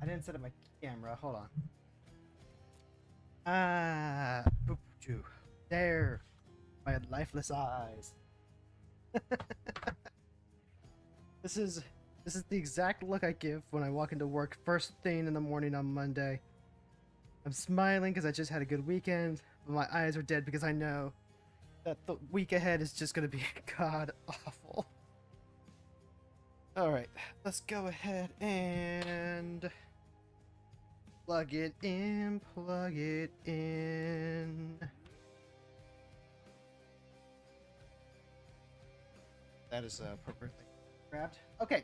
I didn't set up my camera. Hold on. Boop, choo. There. My lifeless eyes. This is the exact look I give when I walk into work first thing in the morning on Monday. I'm smiling because I just had a good weekend, but my eyes are dead because I know that the week ahead is just going to be god awful. Alright, let's go ahead and plug it in, plug it in. That is appropriately grabbed. Okay.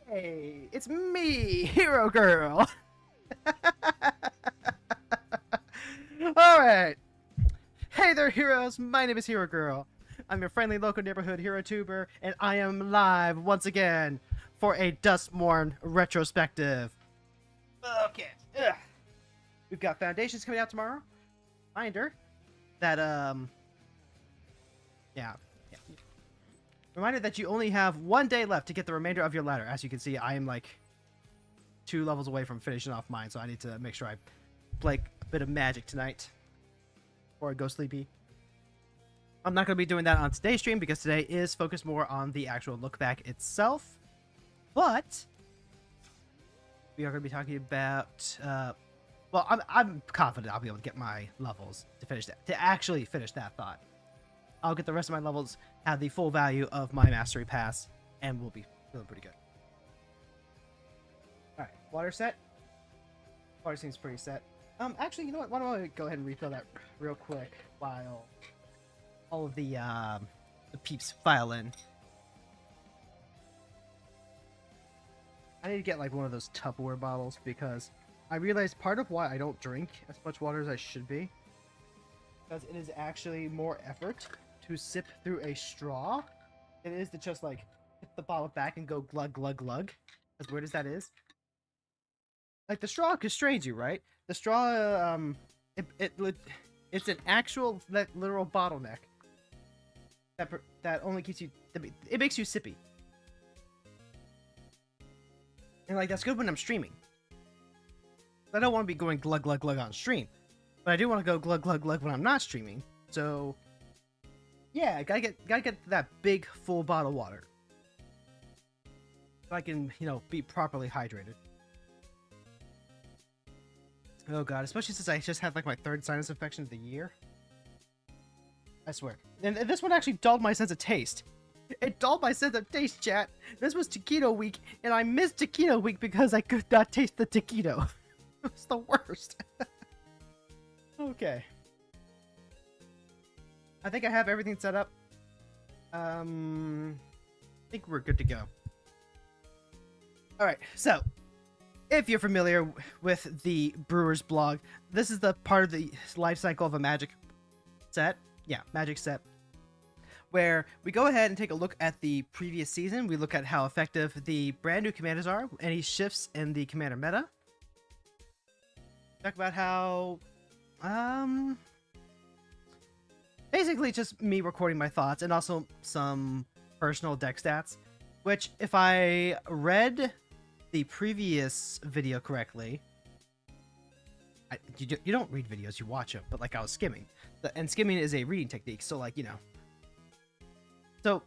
Hey, it's me, Hero Girl. Alright. Hey there, heroes. My name is Hero Girl. I'm your friendly local neighborhood hero tuber, and I am live once again for a Duskmourne retrospective. Okay. Ugh. We've got Foundations coming out tomorrow. Reminder that, yeah. Reminder that you only have 1 day left to get the remainder of your ladder. As you can see, I am like 2 levels away from finishing off mine, so I need to make sure I play a bit of magic tonight before I go sleepy. I'm not going to be doing that on today's stream because today is focused more on the actual look back itself. But we are going to be talking about, well, I'm confident I'll be able to get my levels to finish that, to actually finish that thought. I'll get the rest of my levels, have the full value of my mastery pass, and we'll be feeling pretty good. Alright, water set. Water seems pretty set. Actually, you know what? Why don't I go ahead and refill that real quick while all of the peeps file in. I need to get like one of those Tupperware bottles because I realized part of why I don't drink as much water as I should be, because it is actually more effort to sip through a straw than it is to just like hit the bottle back and go glug glug glug. As weird as that is. Like the straw constrains you, right? The straw, it's an actual literal bottleneck that only keeps you. It makes you sippy, and like that's good when I'm streaming. I don't want to be going glug glug glug on stream, but I do want to go glug glug glug when I'm not streaming. So yeah, gotta get that big full bottle of water so I can, you know, be properly hydrated. Oh god, especially since I just had like my 3rd sinus infection of the year. I swear. And this one actually dulled my sense of taste. It dulled my sense of taste, chat. This was taquito week, and I missed taquito week because I could not taste the taquito. It was the worst. Okay. I think I have everything set up. I think we're good to go. Alright, so if you're familiar with the Brewer's blog, this is the part of the life cycle of a magic set. Yeah, magic set. Where we go ahead and take a look at the previous season. We look at how effective the brand new commanders are, any shifts in the commander meta. Talk about how, basically just me recording my thoughts and also some personal deck stats. Which, if I read the previous video correctly, you don't read videos, you watch them, but like I was skimming. And skimming is a reading technique, so like, you know. So,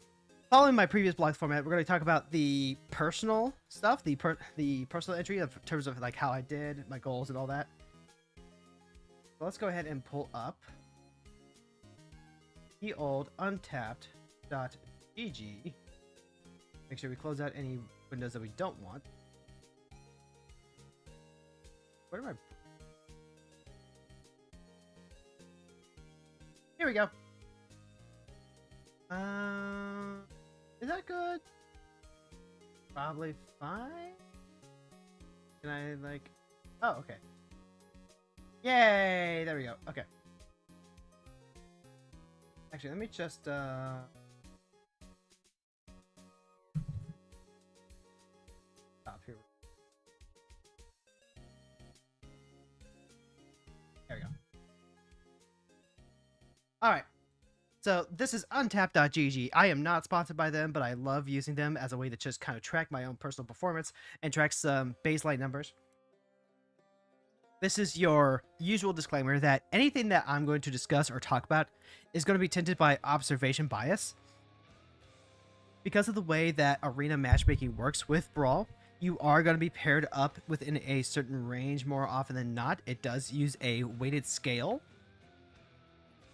following my previous blog format, we're going to talk about the personal stuff, the personal entry in terms of like how I did, my goals and all that. So let's go ahead and pull up the old untapped.gg. Make sure we close out any windows that we don't want. Where am I? Here we go. Is that good? Probably fine. Can I like? Oh, okay. Yay! There we go. Okay. Actually, let me just stop here. There we go. Alright. So this is untapped.gg. I am not sponsored by them, but I love using them as a way to just kind of track my own personal performance and track some baseline numbers. This is your usual disclaimer that anything that I'm going to discuss or talk about is going to be tinted by observation bias. Because of the way that arena matchmaking works with Brawl, you are going to be paired up within a certain range more often than not. It does use a weighted scale,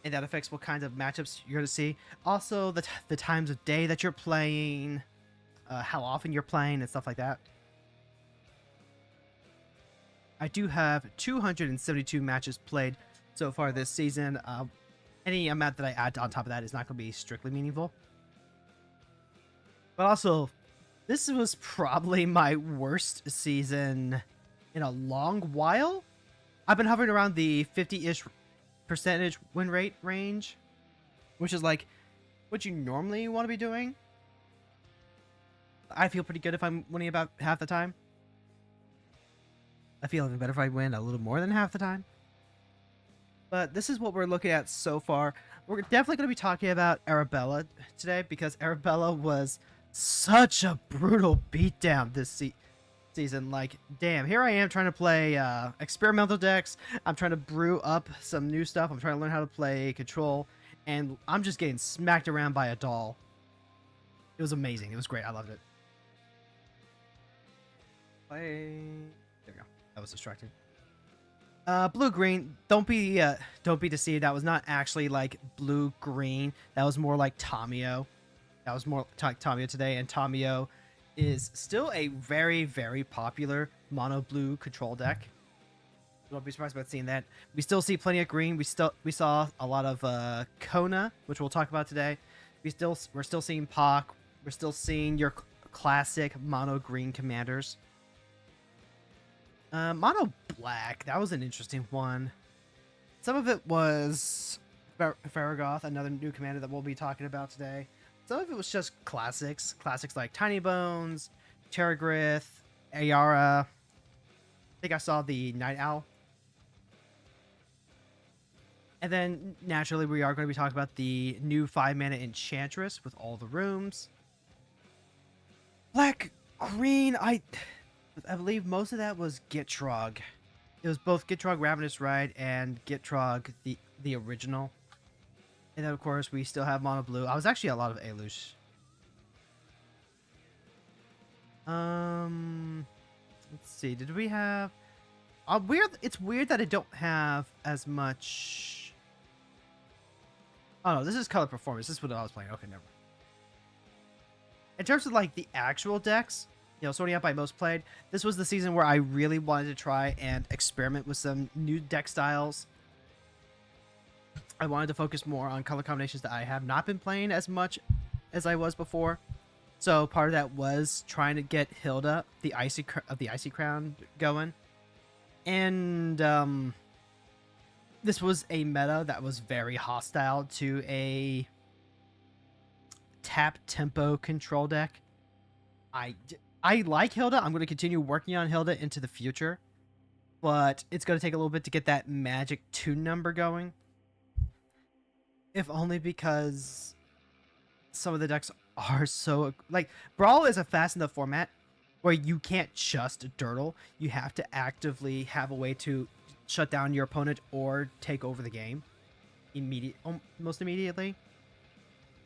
and that affects what kinds of matchups you're going to see. Also, the times of day that you're playing, how often you're playing, and stuff like that. I do have 272 matches played so far this season. Any amount that I add on top of that is not going to be strictly meaningful. But also, this was probably my worst season in a long while. I've been hovering around the 50-ish percentage win rate range, which is like what you normally want to be doing. I feel pretty good if I'm winning about half the time. I feel even better if I win a little more than half the time. But this is what we're looking at so far. We're definitely going to be talking about Arabella today because Arabella was such a brutal beatdown this season. Like, damn, here I am trying to play experimental decks. I'm trying to brew up some new stuff. I'm trying to learn how to play control. And I'm just getting smacked around by a doll. It was amazing. It was great. I loved it. There we go. That was distracting. Blue green. Don't be deceived. That was not actually like blue green. That was more like Tamio. That was more like Tamio today, and Tamio is still a very, very popular mono blue control deck. Don't be surprised about seeing that. We still see plenty of green. We saw a lot of Kona, which we'll talk about today. We're still seeing Pac. We're still seeing your classic mono green commanders. Mono black, that was an interesting one. Some of it was Farragoth, another new commander that we'll be talking about today. Some of it was just classics like Tiny Bones, Terragrith, Ayara. I think I saw the Night Owl. And then naturally we are going to be talking about the new 5-mana Enchantress with all the rooms. Black green, I believe most of that was Gitrog. It was both Gitrog Ravenous Ride and Gitrog the original. And then of course we still have mono blue. I was actually a lot of Alush. Let's see. Did we have it's weird that I don't have as much. Oh no, this is color performance. This is what I was playing. Okay, never mind. In terms of like the actual decks, you know, sorting out by most played, this was the season where I really wanted to try and experiment with some new deck styles. I wanted to focus more on color combinations that I have not been playing as much as I was before. So part of that was trying to get Hilda, the Icy Crown, going. And this was a meta that was very hostile to a tap tempo control deck. I like Hilda. I'm going to continue working on Hilda into the future, but it's going to take a little bit to get that magic 2 number going. If only because some of the decks are so like Brawl is a fast enough format where you can't just dirtle. You have to actively have a way to shut down your opponent or take over the game almost immediately.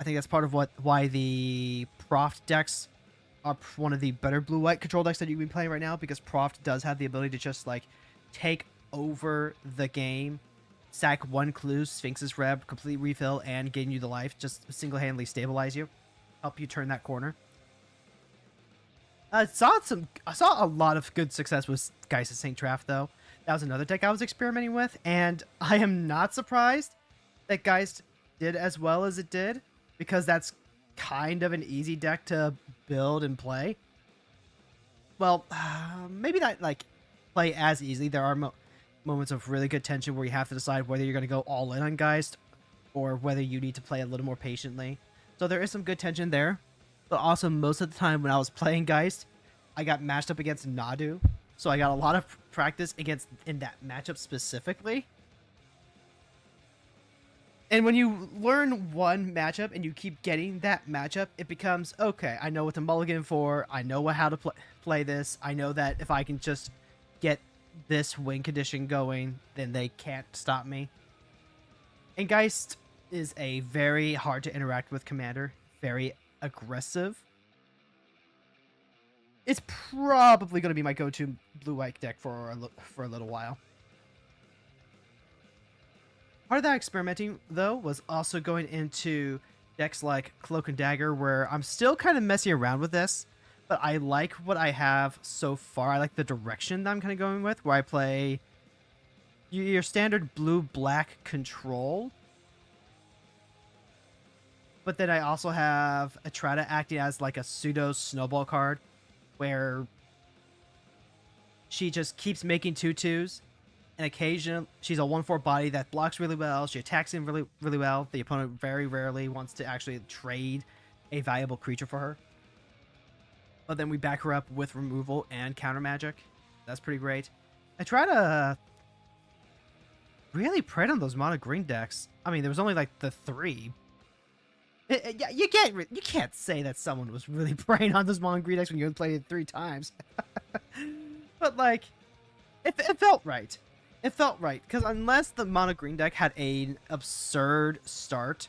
I think that's part of why the Proft decks are one of the better blue-white control decks that you can be playing right now, because Proft does have the ability to just like take over the game, sack 1 clue, Sphinx's Reb, complete refill, and gain you the life, just single-handedly stabilize you, help you turn that corner. I saw a lot of good success with Geist of St. Traff, though. That was another deck I was experimenting with, and I am not surprised that Geist did as well as it did, because that's kind of an easy deck to build and play. Well, maybe not like play as easily. There are moments of really good tension where you have to decide whether you're going to go all in on Geist or whether you need to play a little more patiently. So there is some good tension there. But also, most of the time when I was playing Geist, I got matched up against Nadu. So I got a lot of practice in that matchup specifically. And when you learn one matchup and you keep getting that matchup, it becomes, okay, I know what to mulligan for. I know how to play this. I know that if I can just get this win condition going, then they can't stop me. And Geist is a very hard to interact with commander, very aggressive. It's probably going to be my go-to blue-white deck for a little while. Part of that experimenting, though, was also going into decks like Cloak and Dagger, where I'm still kind of messing around with this, but I like what I have so far. I like the direction that I'm kind of going with, where I play your standard blue-black control, but then I also have Atrata acting as like a pseudo snowball card, where she just keeps making 2/2s, and occasionally she's a 1/4 body that blocks really well. She attacks him really, really well. The opponent very rarely wants to actually trade a valuable creature for her. But then we back her up with removal and counter magic. That's pretty great. I try to really preyed on those mono green decks. I mean, there was only like the 3. Yeah, you can't say that someone was really preying on those mono green decks when you only played it 3 times. But like, it felt right. It felt right, because unless the mono green deck had an absurd start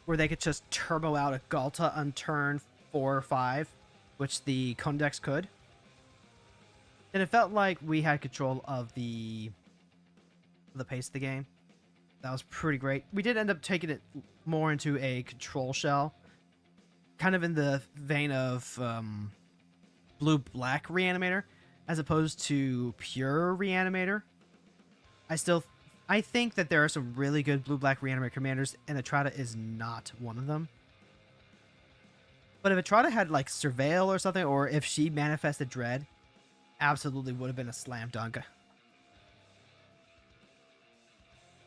where they could just turbo out a Galta on turn 4 or 5, which the Cone decks could, then it felt like we had control of the pace of the game. That was pretty great. We did end up taking it more into a control shell, kind of in the vein of blue-black Reanimator, as opposed to pure Reanimator. I think that there are some really good blue-black Reanimator commanders, and Atrata is not one of them. But if Atrata had like Surveil or something, or if she manifested Dread, absolutely would have been a slam dunk.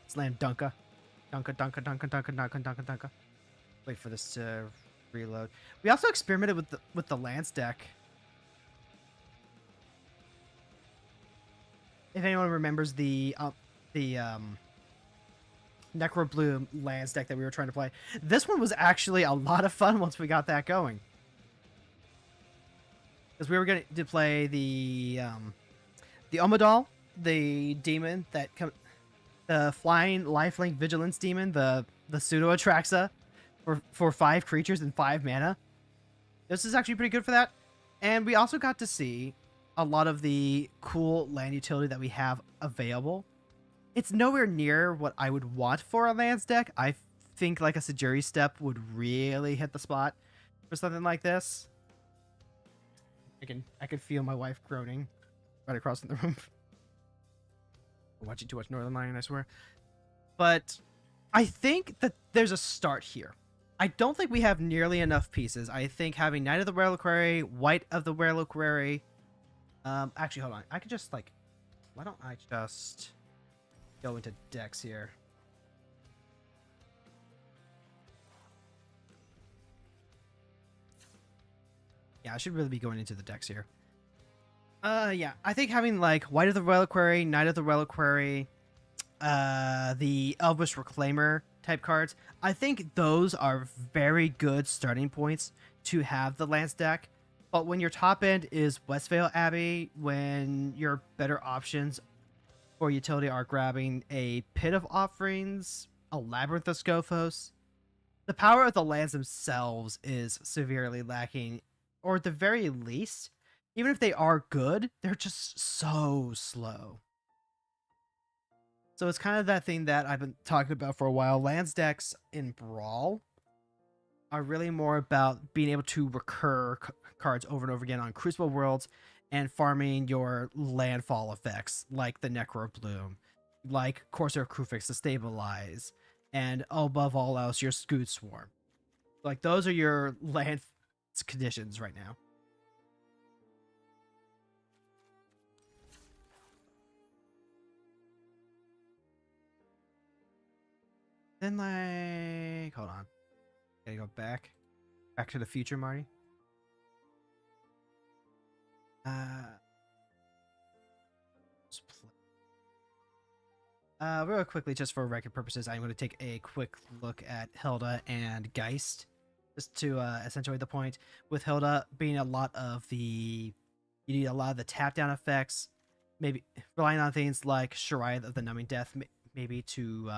Slam dunka. Dunka. Wait for this to reload. We also experimented with the Lance deck. If anyone remembers the Necro Blue Lance deck that we were trying to play, this one was actually a lot of fun once we got that going. Because we were going to play the Omadal, the demon that the flying lifelink vigilance demon, the pseudo Atraxa for 5 creatures and 5 mana. This is actually pretty good for that. And we also got to see a lot of the cool land utility that we have available. It's nowhere near what I would want for a Lance deck. I think like a Sajiri Step would really hit the spot for something like this. I can feel my wife groaning right across the room. I'm watching too much Northern Lion, I swear. But I think that there's a start here. I don't think we have nearly enough pieces. I think having Knight of the Reliquary, White of the Reliquary. Actually, hold on. I could just like, why don't I just go into decks here? Yeah, I should really be going into the decks here. Yeah, I think having like White of the Reliquary, Knight of the Reliquary, the Elvish Reclaimer type cards, I think those are very good starting points to have the Lance deck. But when your top end is Westvale Abbey, when your better options for utility are grabbing a Pit of Offerings, a Labyrinth of Scophos, the power of the lands themselves is severely lacking, or at the very least, even if they are good, they're just so slow. So it's kind of that thing that I've been talking about for a while. Lands decks in Brawl are really more about being able to recur cards over and over again on Crucible Worlds and farming your landfall effects like the Necro Bloom, like Corsair Krufix to stabilize, and above all else, your Scoot Swarm. Like, those are your land conditions right now. Then, like, hold on. Gotta go back to the future, Marty. Real quickly, just for record purposes, I'm going to take a quick look at Hilda and Geist, just to accentuate the point. With Hilda being a lot of the, you need a lot of the tap down effects, maybe relying on things like Shariah of the Numbing Death, maybe to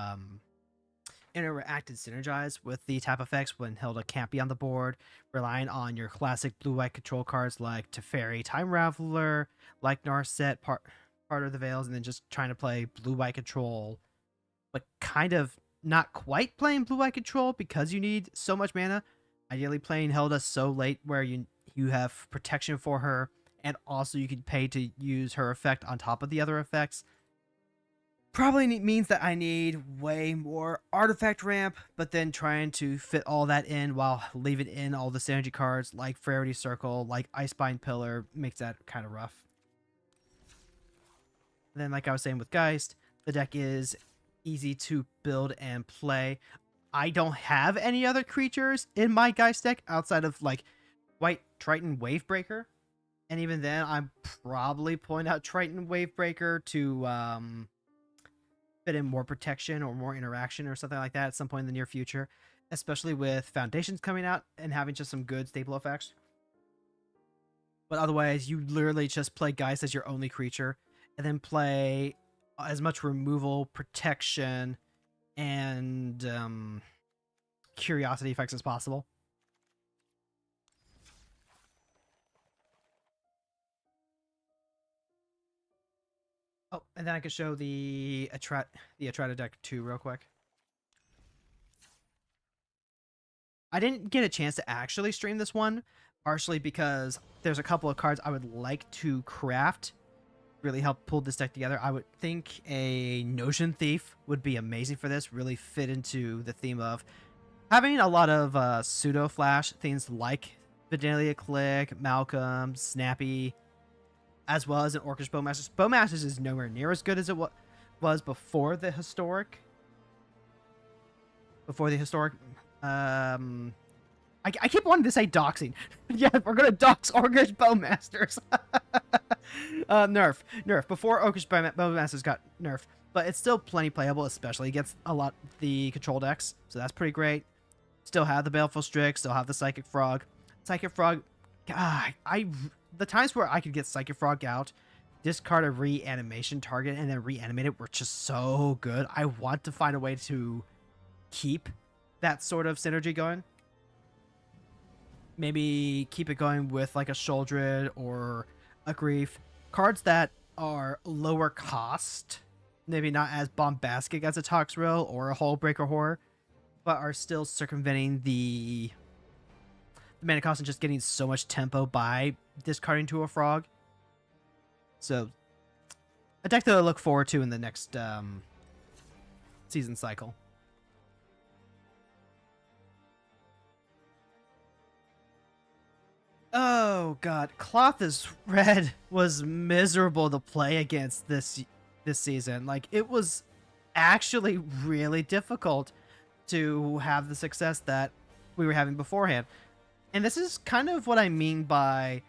interact and synergize with the tap effects when Hilda can't be on the board, relying on your classic blue-white control cards like Teferi, Time Raveler, like Narset, part of the Veils, and then just trying to play blue-white control, but kind of not quite playing blue-white control because you need so much mana. Ideally playing Hilda so late where you have protection for her, and also you can pay to use her effect on top of the other effects. Probably means that I need way more artifact ramp, but then trying to fit all that in while leaving in all the synergy cards like Rarity Circle, like Icebind Pillar, makes that kind of rough. And then, like I was saying with Geist, the deck is easy to build and play. I don't have any other creatures in my Geist deck outside of like White Triton Wavebreaker. And even then, I'm probably pulling out Triton Wavebreaker to fit in more protection or more interaction or something like that at some point in the near future, especially with Foundations coming out and having just some good staple effects. But otherwise, you literally just play Geist as your only creature and then play as much removal, protection, and curiosity effects as possible. Oh, and then I could show the Atrata deck too real quick. I didn't get a chance to actually stream this one, partially because there's a couple of cards I would like to craft, really help pull this deck together. I would think a Notion Thief would be amazing for this, really fit into the theme of having a lot of pseudo flash, things like Vidalia Click, Malcolm, Snappy, as well as an Orcish Bowmasters. Bowmasters is nowhere near as good as it was before the historic. I keep wanting to say doxing. Yeah, we're gonna dox Orcish Bowmasters. Nerf. Before Orcish Bowmasters got nerfed, but it's still plenty playable, especially against a lot the control decks. So that's pretty great. Still have the Baleful Strix. Still have the Psychic Frog. Psychic Frog. God, the times where I could get Psychic Frog out, discard a reanimation target, and then reanimate it were just so good. I want to find a way to keep that sort of synergy going. Maybe keep it going with like a Sheoldred or a Grief. Cards that are lower cost, maybe not as bombastic as a Toxrill or a Hullbreaker Horror, but are still circumventing the mana cost and just getting so much tempo by discarding to a frog. So, a deck to look forward to in the next season cycle. Oh god, Cloth's Red was miserable to play against this season. Like, it was actually really difficult to have the success that we were having beforehand. And this is kind of what I mean by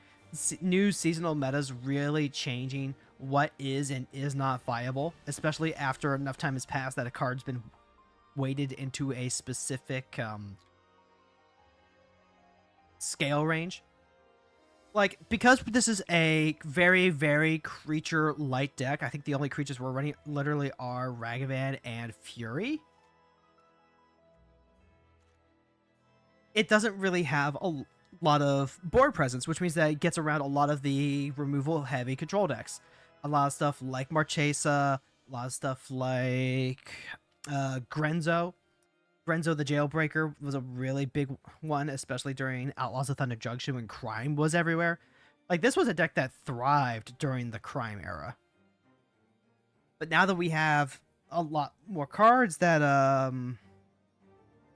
new seasonal metas really changing what is and is not viable, especially after enough time has passed that a card's been weighted into a specific scale range. Like, because this is a very, very creature-light deck, I think the only creatures we're running literally are Ragavan and Fury. It doesn't really have a lot of board presence, which means that it gets around a lot of the removal-heavy control decks. A lot of stuff like Marchesa, a lot of stuff like Grenzo. Grenzo the Jailbreaker was a really big one, especially during Outlaws of Thunder Junction when crime was everywhere. Like, this was a deck that thrived during the crime era. But now that we have a lot more cards that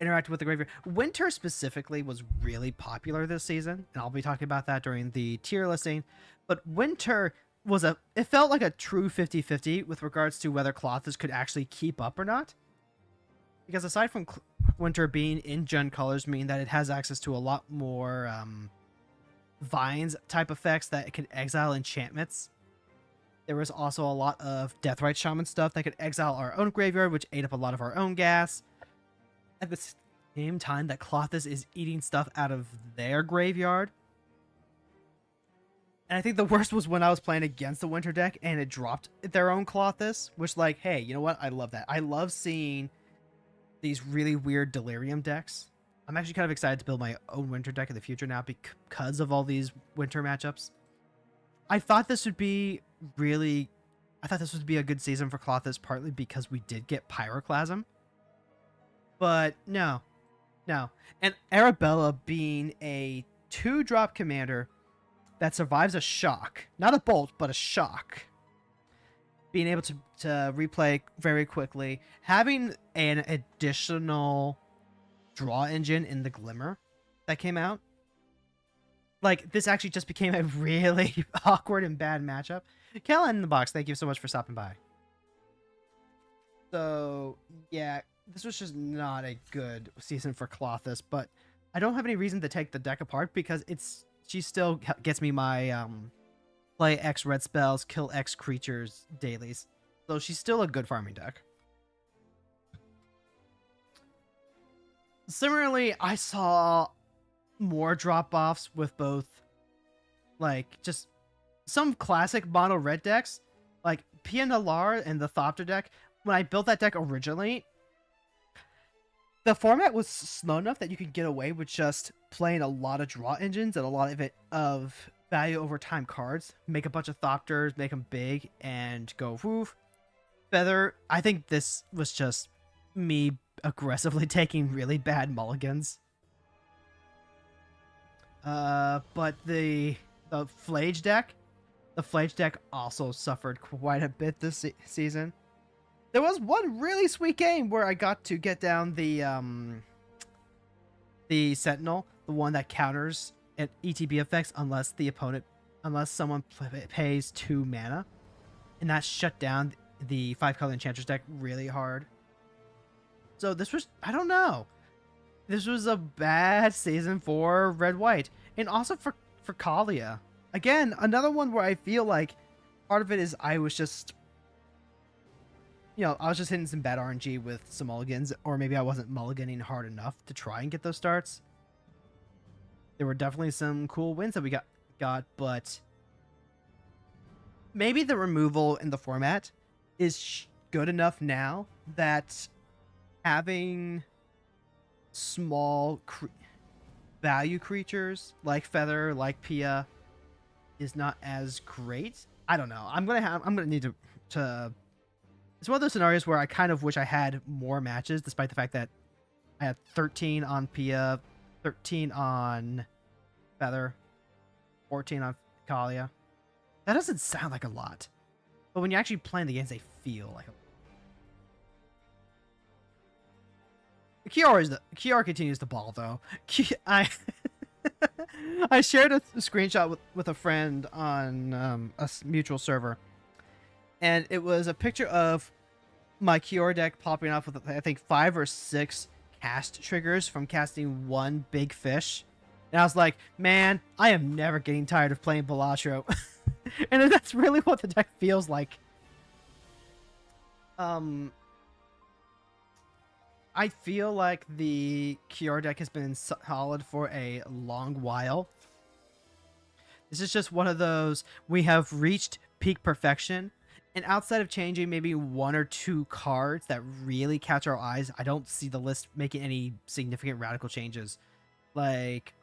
interact with the graveyard, Winter specifically was really popular this season, and I'll be talking about that during the tier listing. But Winter was it felt like a true 50-50 with regards to whether Clothis could actually keep up or not. Because aside from Winter being in Gen colors, meaning that it has access to a lot more vines type effects that it can exile enchantments, there was also a lot of Deathrite Shaman stuff that could exile our own graveyard, which ate up a lot of our own gas. At the same time that Clothis is eating stuff out of their graveyard. And I think the worst was when I was playing against the winter deck and it dropped their own Colossus, which, like, hey, you know what? I love that. I love seeing these really weird Delirium decks. I'm actually kind of excited to build my own winter deck in the future now because of all these winter matchups. I thought this would be really... I thought this would be a good season for Colossus, partly because we did get Pyroclasm. But no. No. And Arabella being a 2-drop commander that survives a shock. Not a bolt, but a shock. Being able to replay very quickly. Having an additional draw engine in the Glimmer that came out. Like, this actually just became a really awkward and bad matchup. Kellen in the box, thank you so much for stopping by. So, yeah, this was just not a good season for Colossus, but I don't have any reason to take the deck apart because she still gets me my play X red spells, kill X creatures dailies. So she's still a good farming deck. Similarly, I saw more drop-offs with both, like, just some classic mono red decks, like Pia Nalar and the Thopter deck. When I built that deck originally, the format was slow enough that you could get away with just playing a lot of draw engines and a lot of it of value over time cards. Make a bunch of Thopters, make them big, and go woof. Feather, I think this was just me aggressively taking really bad mulligans. But the Flage deck, also suffered quite a bit this season. There was one really sweet game where I got to get down the Sentinel, the one that counters at ETB effects unless someone pays 2 mana, and that shut down the 5-color Enchantress deck really hard. So this was, I don't know, this was a bad season for red-white, and also for Kalia. Again, another one where I feel like part of it is I was just, I was just hitting some bad RNG with some mulligans, or maybe I wasn't mulliganing hard enough to try and get those starts. There were definitely some cool wins that we got, but maybe the removal in the format is good enough now that having small value creatures like Feather, like Pia, is not as great. I don't know. I'm gonna need to. It's one of those scenarios where I kind of wish I had more matches, despite the fact that I had 13 on Pia, 13 on Feather, 14 on Kalia. That doesn't sound like a lot, but when you're actually playing the games, they feel like a lot. Kiara continues to ball though. I shared a screenshot with a friend on a mutual server, and it was a picture of my Kiora deck popping off with, I think, 5 or 6 cast triggers from casting one big fish. And I was like, man, I am never getting tired of playing Balatro. And that's really what the deck feels like. I feel like the Kiora deck has been solid for a long while. This is just one of those, we have reached peak perfection, and outside of changing maybe 1 or 2 cards that really catch our eyes, I don't see the list making any significant radical changes. Like,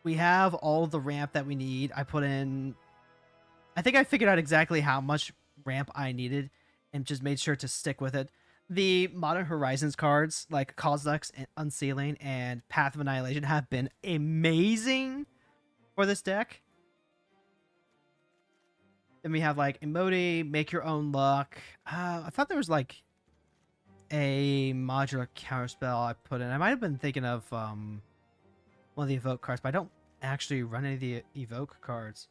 we have all the ramp that we need. I think I figured out exactly how much ramp I needed and just made sure to stick with it. The Modern Horizons cards, like Kozilek's and Unsealing and Path of Annihilation, have been amazing for this deck. Then we have, like, Emoti, Make Your Own Luck. I thought there was, like, a modular counterspell I put in. I might have been thinking of one of the Evoke cards, but I don't actually run any of the Evoke cards.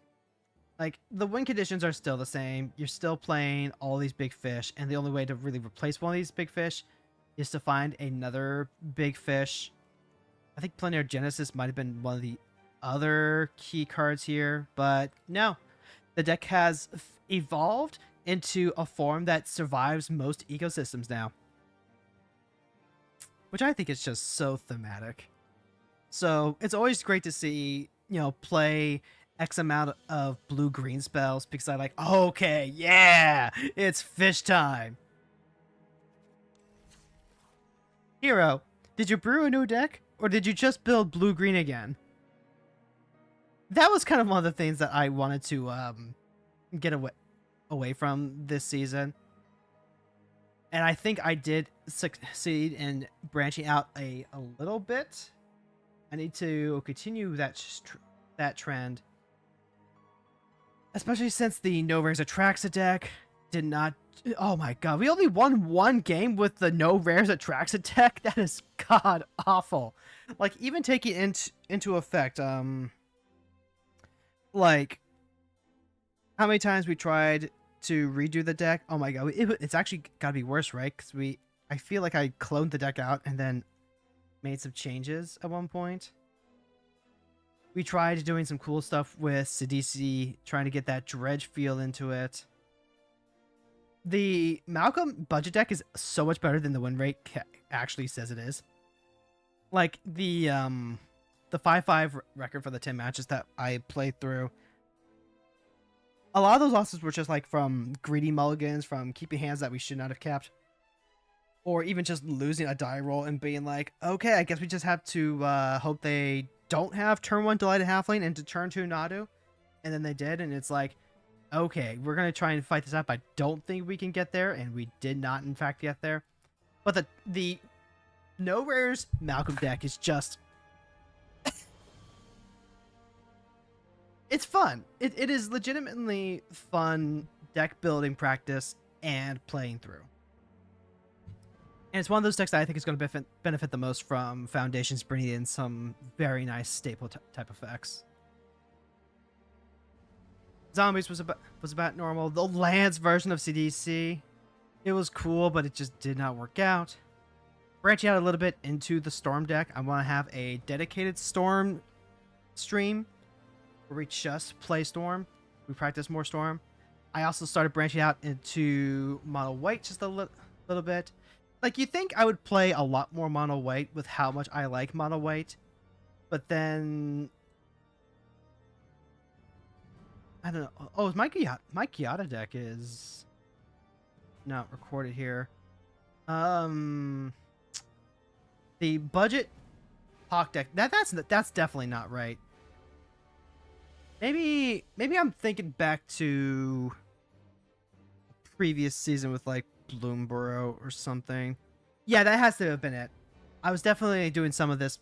Like, the win conditions are still the same. You're still playing all these big fish, and the only way to really replace one of these big fish is to find another big fish. I think Plenaire Genesis might have been one of the other key cards here, but no. The deck has evolved into a form that survives most ecosystems now, which I think is just so thematic. So it's always great to see, play X amount of blue-green spells because I like, okay, yeah, it's fish time. Hero, did you brew a new deck, or did you just build blue-green again? That was kind of one of the things that I wanted to get away from this season. And I think I did succeed in branching out a little bit. I need to continue that trend. Especially since the No Rares Atraxa deck did not... Oh my god, we only won one game with the No Rares Atraxa deck? That is god awful. Like, even taking into effect, like, how many times we tried to redo the deck? Oh my god, it's actually gotta be worse, right? Because I feel like I cloned the deck out and then made some changes at one point. We tried doing some cool stuff with CDC, trying to get that dredge feel into it. The Malcolm budget deck is so much better than the win rate actually says it is. Like, the 5-5 record for the 10 matches that I played through, a lot of those losses were just like from greedy mulligans, from keeping hands that we should not have kept, or even just losing a die roll and being like, okay, I guess we just have to hope they don't have turn 1 Delighted Halfling into turn 2 Nadu. And then they did, and it's like, okay, we're going to try and fight this out, but I don't think we can get there, and we did not, in fact, get there. But the No Rares Malcolm deck is just... it's fun. It is legitimately fun deck building practice and playing through. And it's one of those decks that I think is going to benefit the most from Foundations bringing in some very nice staple type effects. Zombies was about normal. The Lance version of CDC, it was cool, but it just did not work out. Branching out a little bit into the Storm deck, I want to have a dedicated Storm stream where we just play Storm. We practice more Storm. I also started branching out into Mono White just a little bit. Like, you think I would play a lot more Mono White with how much I like Mono White, but then... I don't know. Oh, my Kiata deck is not recorded here. The budget Hawk deck, that's definitely not right. Maybe I'm thinking back to previous season with like Bloomborough or something. Yeah, that has to have been it. I was definitely doing some of this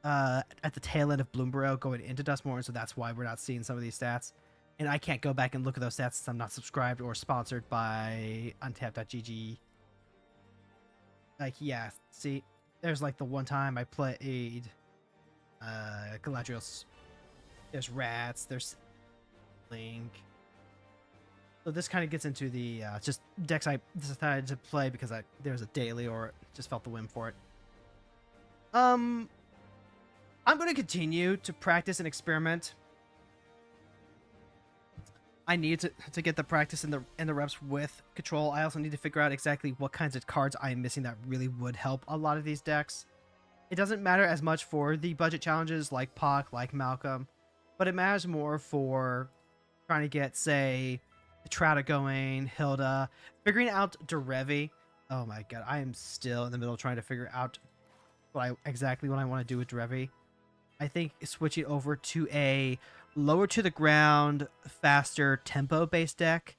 at the tail end of Bloomborough going into Duskmourne, so that's why we're not seeing some of these stats. And I can't go back and look at those stats since I'm not subscribed or sponsored by Untapped.gg. Like, yeah, see, there's like the one time I played Galadriel's. There's Rats, there's Link. So this kind of gets into the just decks I decided to play because there was a daily or just felt the whim for it. I'm going to continue to practice and experiment. I need to get the practice and the reps with control. I also need to figure out exactly what kinds of cards I'm missing that really would help a lot of these decks. It doesn't matter as much for the budget challenges like Pac, like Malcolm, but it matters more for trying to get, say, Trata going, Hilda, figuring out Derevi. Oh my god, I am still in the middle of trying to figure out exactly what I want to do with Derevi. I think switching over to a lower to the ground, faster tempo-based deck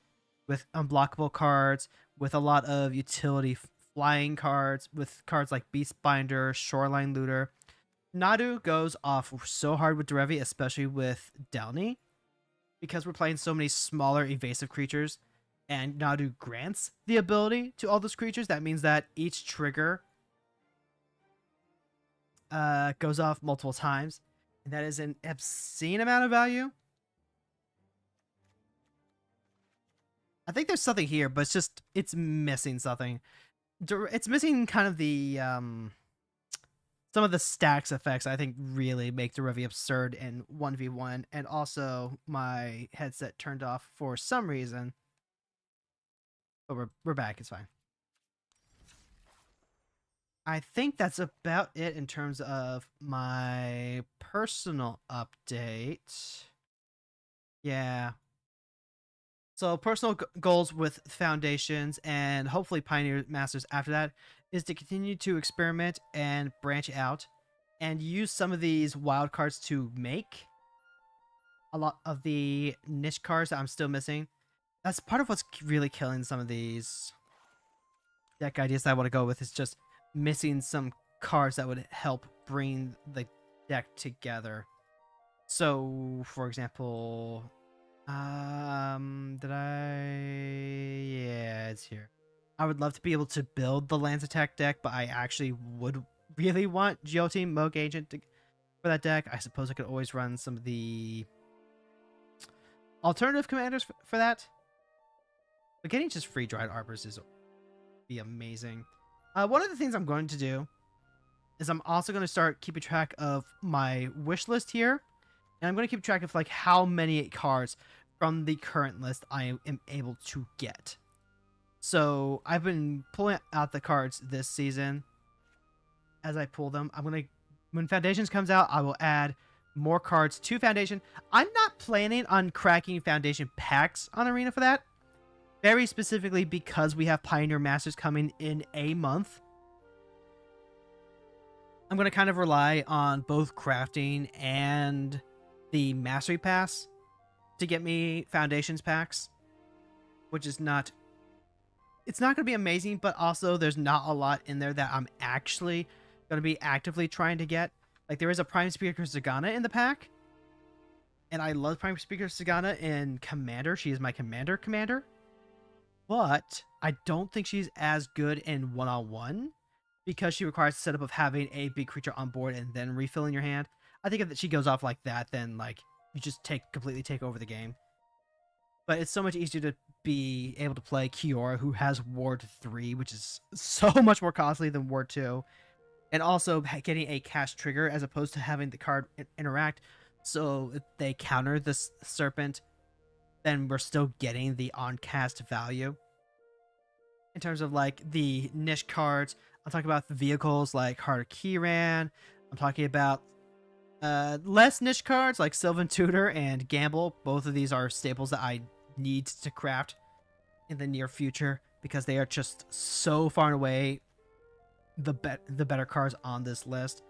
with unblockable cards, with a lot of utility flying cards, with cards like Beastbinder, Shoreline Looter. Nadu goes off so hard with Derevi, especially with Delny, because we're playing so many smaller evasive creatures, and Nadu grants the ability to all those creatures. That means that each trigger goes off multiple times, and that is an obscene amount of value. I think there's something here, but it's missing something. It's missing kind of the some of the stacks effects. I think really make Derevi absurd in 1v1, and also my headset turned off for some reason. But we're back. It's fine. I think that's about it in terms of my personal update. Yeah. So personal goals with foundations and hopefully pioneer masters after that is to continue to experiment and branch out and use some of these wild cards to make a lot of the niche cards that I'm still missing. That's part of what's really killing some of these deck ideas that I want to go with, is just missing some cards that would help bring the deck together. So, for example, did I? Yeah, it's here. I would love to be able to build the Lance Attack deck, but I actually would really want Geoteam Moog Agent for that deck. I suppose I could always run some of the alternative commanders for that. But getting just free Dried Arbors is be amazing. One of the things I'm going to do is I'm also going to start keeping track of my wish list here. And I'm going to keep track of like how many cards from the current list I am able to get. So I've been pulling out the cards this season. As I pull them, when Foundations comes out, I will add more cards to Foundation. I'm not planning on cracking Foundation packs on Arena for that. Very specifically because we have Pioneer Masters coming in a month. I'm going to kind of rely on both crafting and the Mastery Pass to get me Foundations packs, which is not... It's not going to be amazing, but also there's not a lot in there that I'm actually going to be actively trying to get. Like, there is a Prime Speaker Zagana in the pack, and I love Prime Speaker Zagana in Commander. She is my Commander. But I don't think she's as good in one-on-one because she requires the setup of having a big creature on board and then refilling your hand. I think if she goes off like that, then like you just completely take over the game. But it's so much easier to be able to play Kiora, who has Ward 3, which is so much more costly than Ward 2. And also getting a cast trigger as opposed to having the card interact. So if they counter this Serpent, then we're still getting the on-cast value. In terms of like the niche cards, I'm talking about the vehicles like Harder Keyran. I'm talking about less niche cards like Sylvan Tutor and Gamble. Both of these are staples that I need to craft in the near future because they are just so far and away the better cards on this list.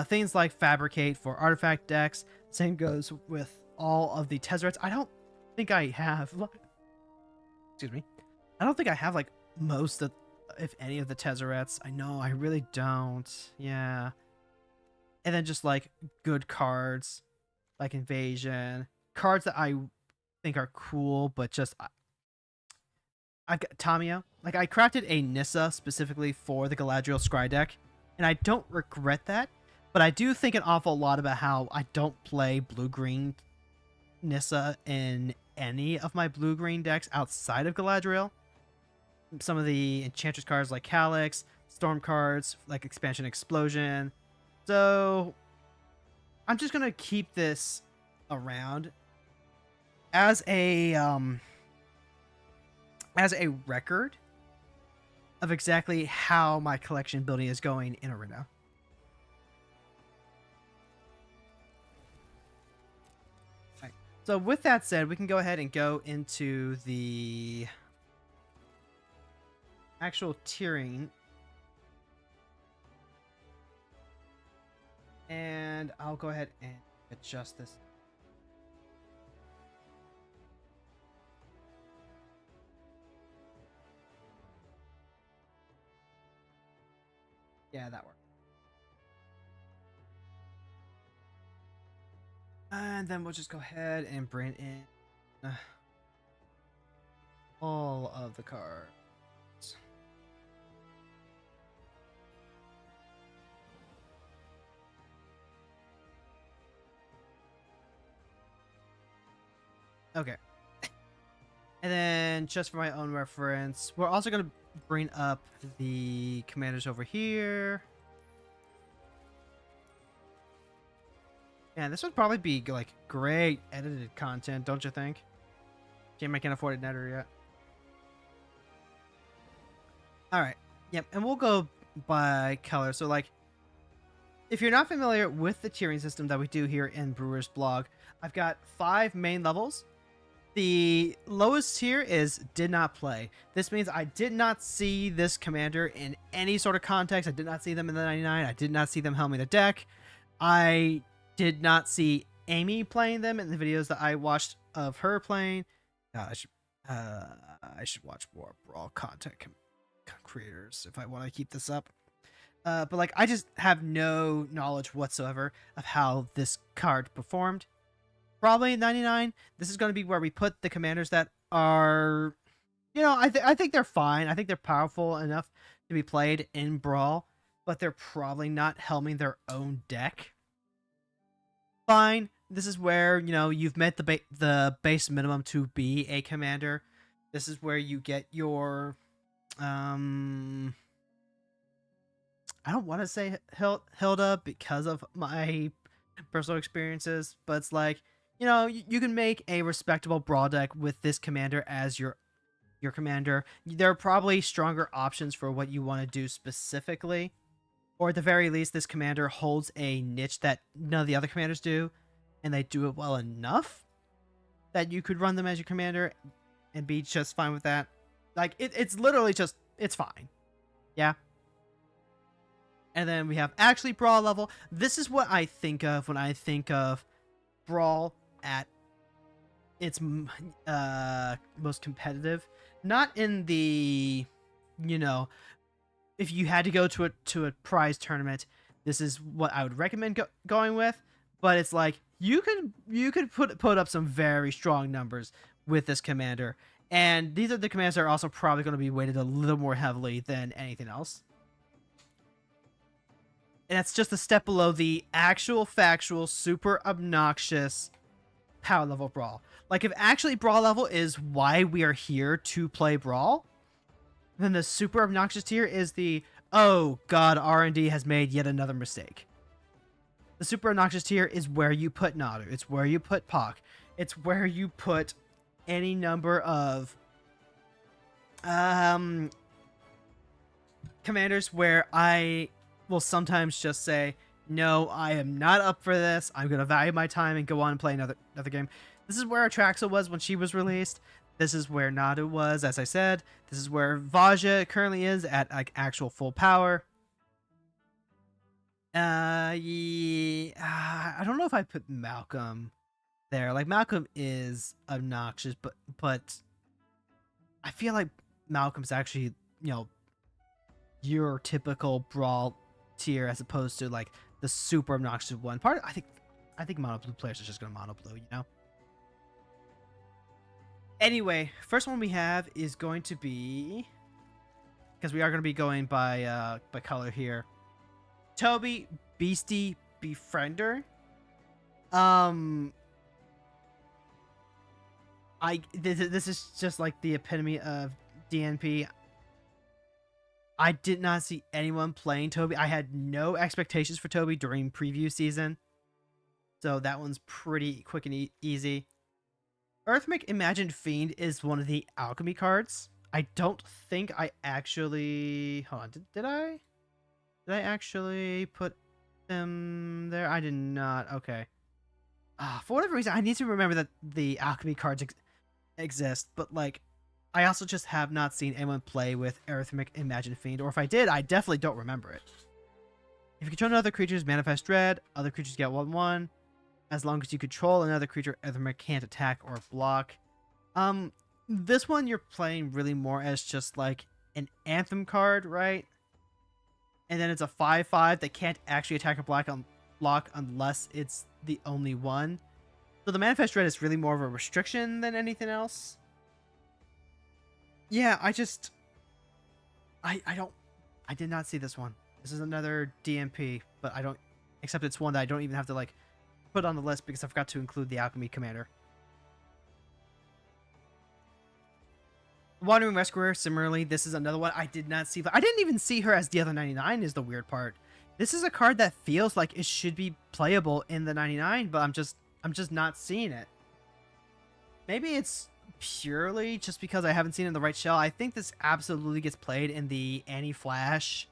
Things like Fabricate for artifact decks. Same goes with all of the Tezzerets. I don't think I have... Excuse me. I don't think I have like most of, if any of the Tezzerets. I know, I really don't. Yeah. And then just like good cards like Invasion. Cards that I think are cool, but just... I've got Tamiyo. Like, I crafted a Nissa specifically for the Galadriel Scry deck, and I don't regret that, but I do think an awful lot about how I don't play blue-green Nissa in any of my blue-green decks outside of Galadriel. Some of the Enchantress cards like Calyx, Storm cards like Expansion Explosion. So, I'm just going to keep this around as a record of exactly how my collection building is going in Arena. Right. So with that said, we can go ahead and go into the actual tiering. And I'll go ahead and adjust this. Yeah, that worked. And then we'll just go ahead and bring in all of the cards. Okay. And then just for my own reference, we're also going to bring up the commanders over here. Yeah, this would probably be like great edited content, don't you think? Shame I can't afford an editor yet. All right. Yep, and we'll go by color. So like if you're not familiar with the tiering system that we do here in Brewer's blog, I've got 5 main levels. The lowest tier is did not play. This means I did not see this commander in any sort of context. I did not see them in the 99. I did not see them helming the deck. I did not see Amy playing them in the videos that I watched of her playing. God, I should watch more Brawl content creators if I want to keep this up. But like, I just have no knowledge whatsoever of how this card performed. Probably 99. This is going to be where we put the commanders that are, you know, I think they're fine. I think they're powerful enough to be played in Brawl, but they're probably not helming their own deck. Fine. This is where, you know, you've met the base minimum to be a commander. This is where you get your, I don't want to say Hilda because of my personal experiences, but it's like, you know, you can make a respectable Brawl deck with this commander as your commander. There are probably stronger options for what you want to do specifically. Or at the very least, this commander holds a niche that none of the other commanders do, and they do it well enough that you could run them as your commander and be just fine with that. Like, it's literally just, it's fine. Yeah. And then we have actually Brawl level. This is what I think of when I think of Brawl at its most competitive. Not in the, you know, if you had to go to a prize tournament, this is what I would recommend going with. But it's like you could put up some very strong numbers with this commander, and these are the commanders that are also probably going to be weighted a little more heavily than anything else. And that's just a step below the actual factual super obnoxious power level Brawl. Like, if actually Brawl level is why we are here to play Brawl, then the super obnoxious tier is the, oh god, R&D has made yet another mistake. The super obnoxious tier is where you put Nadu. It's where you put Pac. It's where you put any number of commanders where I will sometimes just say, no, I am not up for this. I'm going to value my time and go on and play another game. This is where Atraxa was when she was released. This is where Nadu was, as I said. This is where Vajra currently is at like actual full power. Yeah, I don't know if I put Malcolm there. Like, Malcolm is obnoxious, but I feel like Malcolm's actually, you know, your typical Brawl tier as opposed to like the super obnoxious one. I think mono blue players are just gonna mono blue, you know. Anyway, first one we have is going to be, because we are going to be going by color here, Toby Beastie Befriender. This is just like the epitome of DNP. I did not see anyone playing Toby. I had no expectations for Toby during preview season, so that one's pretty quick and easy. Earthmech Imagined Fiend is one of the alchemy cards. I don't think I actually... Hold on, did I? Did I actually put them there? I did not. Okay. For whatever reason, I need to remember that the alchemy cards exist, but like, I also just have not seen anyone play with Earthmech Imagined Fiend, or if I did, I definitely don't remember it. If you control other creatures, manifest dread. Other creatures get 1/1. As long as you control another creature, Earthmech can't attack or block. This one you're playing really more as just like an Anthem card, right? And then it's a 5/5 that can't actually attack or block unless it's the only one. So the manifest dread is really more of a restriction than anything else. Yeah, I did not see this one. This is another DMP, but I don't, except it's one that I don't even have to like put on the list because I forgot to include the alchemy commander. Wandering Rescuer, similarly, this is another one I did not see. I didn't even see her as the other 99 is the weird part. This is a card that feels like it should be playable in the 99, but I'm just not seeing it. Maybe it's purely just because I haven't seen it in the right shell. I think this absolutely gets played in the Annie Flash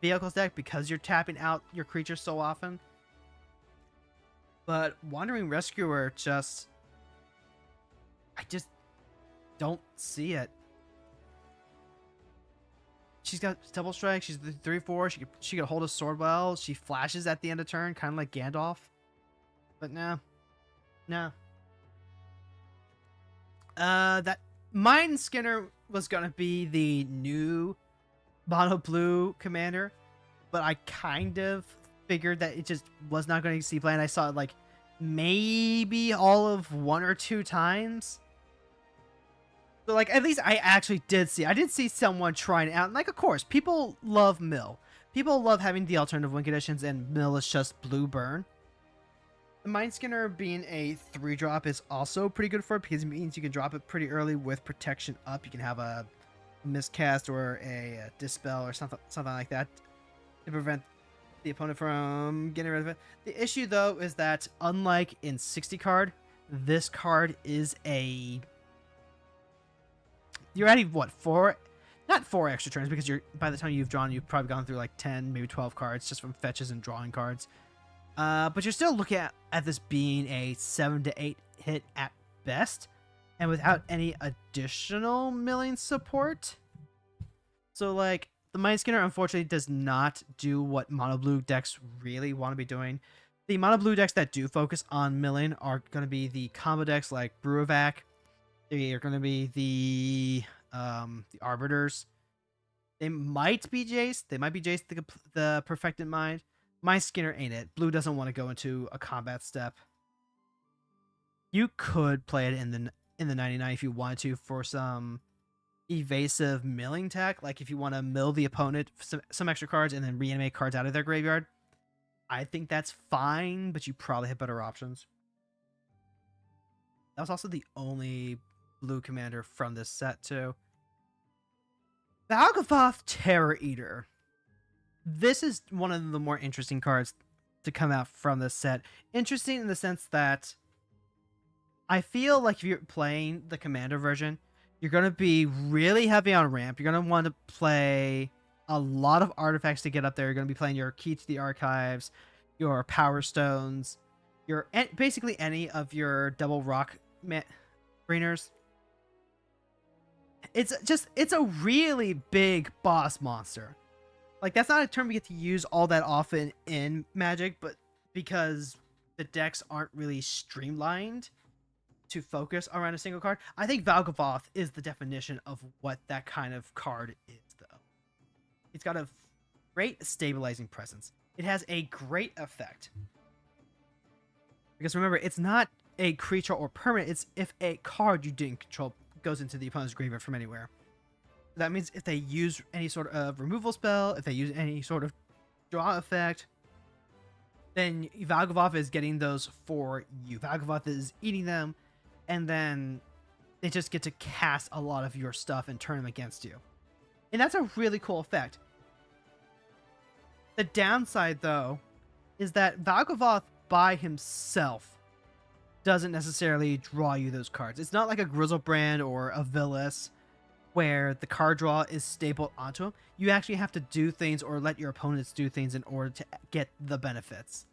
vehicles deck because you're tapping out your creatures so often. But Wandering Rescuer I just don't see it. She's got double strike. She's the 3/4. She could hold a sword well. She flashes at the end of turn, kind of like Gandalf. But no. That Mind Skinner was gonna be the new mono blue commander, but I kind of figured that it just was not going to see play, and I saw it like maybe all of 1 or 2 times. So like at least I did see someone trying it out. And like of course, people love mill. People love having the alternative win conditions, and mill is just blue burn. The Mind Skinner being a 3-drop is also pretty good for it because it means you can drop it pretty early with protection up. You can have a miscast or a dispel or something like that to prevent the opponent from getting rid of it. The issue though is that unlike in 60 card, this card is you're adding what, 4, not 4 extra turns, because by the time you've drawn, you've probably gone through like 10, maybe 12 cards just from fetches and drawing cards. But you're still looking at this being a 7 to 8 hit at best, and without any additional milling support. So like the Mind Skinner unfortunately does not do what mono blue decks really want to be doing. The mono blue decks that do focus on milling are going to be the combo decks like Brewer. They are going to be the Arbiters. They might be Jace. The Perfected Mind. Mind Skinner ain't it. Blue doesn't want to go into a combat step. You could play it in the 99 if you wanted to for some evasive milling tech, like if you want to mill the opponent some extra cards and then reanimate cards out of their graveyard. I think that's fine, but you probably have better options. That was also the only blue commander from this set too. Valgavoth Terror Eater. This is one of the more interesting cards to come out from this set. Interesting in the sense that I feel like if you're playing the commander version, you're going to be really heavy on ramp. You're going to want to play a lot of artifacts to get up there. You're going to be playing your Key to the Archives, your Power Stones, basically any of your double rock greeners. It's a really big boss monster. Like, that's not a term we get to use all that often in Magic, but because the decks aren't really streamlined to focus around a single card, I think Valgavoth is the definition of what that kind of card is, though. It's got a great stabilizing presence. It has a great effect. Because remember, it's not a creature or permanent, it's if a card you didn't control goes into the opponent's graveyard from anywhere. That means if they use any sort of removal spell, if they use any sort of draw effect, then Valgavoth is getting those for you. Valgavoth is eating them, and then they just get to cast a lot of your stuff and turn them against you. And that's a really cool effect. The downside, though, is that Valgavoth by himself doesn't necessarily draw you those cards. It's not like a Grizzlebrand or a Villas, where the card draw is stapled onto him. You actually have to do things or let your opponents do things in order to get the benefits.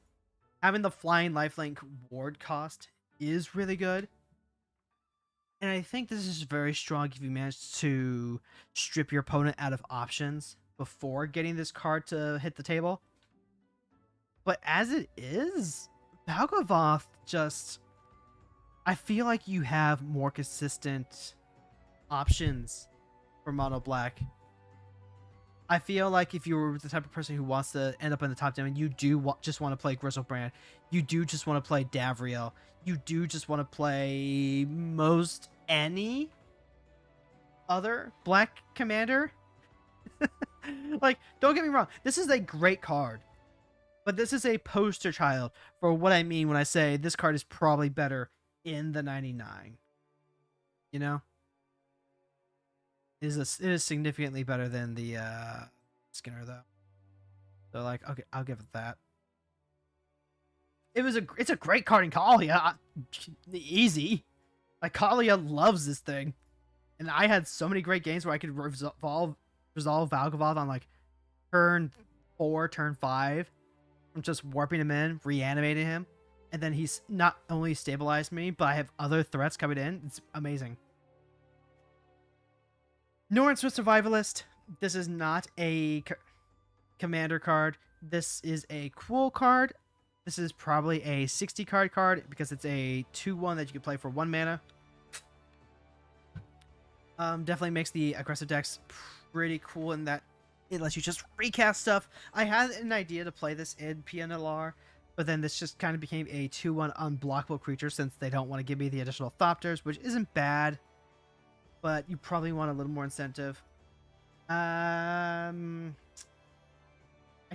Having the Flying Lifelink ward cost is really good. And I think this is very strong if you manage to strip your opponent out of options before getting this card to hit the table. But as it is, Valgavoth just... I feel like you have more consistent options for mono black. I feel like if you were the type of person who wants to end up in the top 10 and you do just want to play Grizzlebrand, you do just want to play Davriel, you do just want to play most any other black commander. Like, don't get me wrong, this is a great card, but this is a poster child for what I mean when I say this card is probably better in the 99. You know? It is significantly better than the Skinner, though. So, like, okay, I'll give it that. It's a great card in Kalia. Easy. Like, Kalia loves this thing. And I had so many great games where I could resolve Valgavoth on, like, turn 4, turn 5 from just warping him in, reanimating him, and then he's not only stabilized me, but I have other threats coming in. It's amazing. Norn Swiss Survivalist. This is not a commander card. This is a cool card. This is probably a 60 card because it's a 2/1 that you can play for 1 mana. Definitely makes the aggressive decks pretty cool in that it lets you just recast stuff. I had an idea to play this in PNLR, but then this just kind of became a 2/1 unblockable creature since they don't want to give me the additional Thopters, which isn't bad, but you probably want a little more incentive. I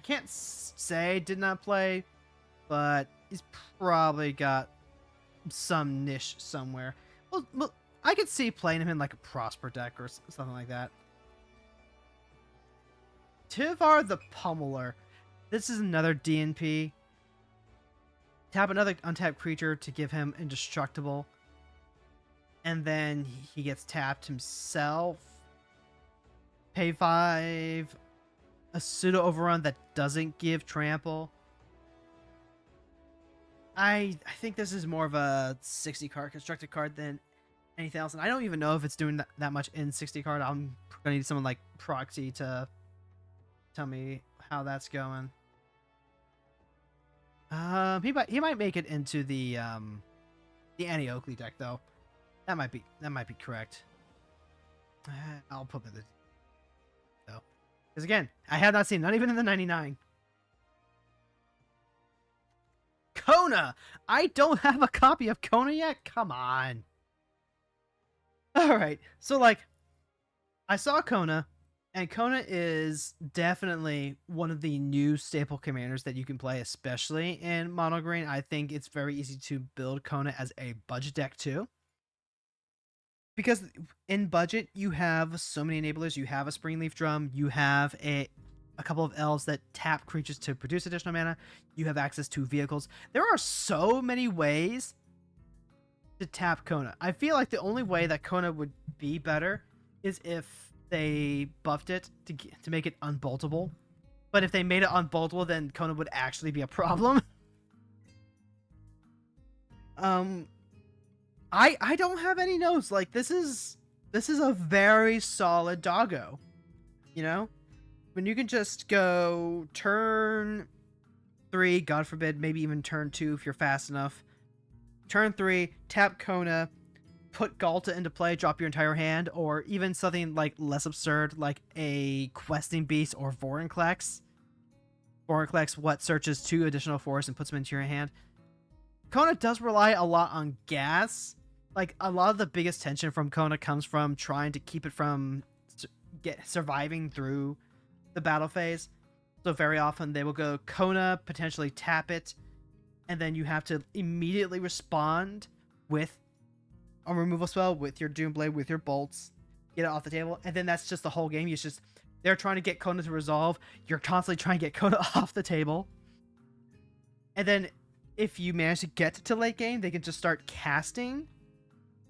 can't say did not play, but he's probably got some niche somewhere. Well, I could see playing him in like a Prosper deck or something like that. Tivar the Pummeler. This is another DNP. Tap another untapped creature to give him indestructible. And then he gets tapped himself. Pay 5. A pseudo overrun that doesn't give trample. I think this is more of a 60 card constructed card than anything else. And I don't even know if it's doing that much in 60 card. I'm gonna need someone like Proxy to tell me how that's going. He might make it into the Annie Oakley deck though. That might be correct. I'll put it though, because again, I have not seen, not even in the 99. Kona. I don't have a copy of Kona yet. Come on. All right, so like, I saw Kona. And Kona is definitely one of the new staple commanders that you can play, especially in Mono Green. I think it's very easy to build Kona as a budget deck too. Because in budget, you have so many enablers. You have a Springleaf Drum. You have a couple of elves that tap creatures to produce additional mana. You have access to vehicles. There are so many ways to tap Kona. I feel like the only way that Kona would be better is if they buffed it to make it unboltable. But if they made it unboltable, then Kona would actually be a problem. I don't have any notes. Like, this is a very solid doggo. You know? When you can just go turn 3, God forbid, maybe even turn 2 if you're fast enough. Turn 3, tap Kona, put Galta into play, drop your entire hand, or even something like less absurd, like a Questing Beast or Vorinclex. Vorinclex, what searches 2 additional forests and puts them into your hand. Kona does rely a lot on gas. Like, a lot of the biggest tension from Kona comes from trying to keep it from surviving through the battle phase. So very often they will go Kona, potentially tap it, and then you have to immediately respond with a removal spell with your Doomblade, with your bolts, get it off the table, and then that's just the whole game. They're trying to get Kona to resolve. You're constantly trying to get Kona off the table. And then if you manage to get to late game, they can just start casting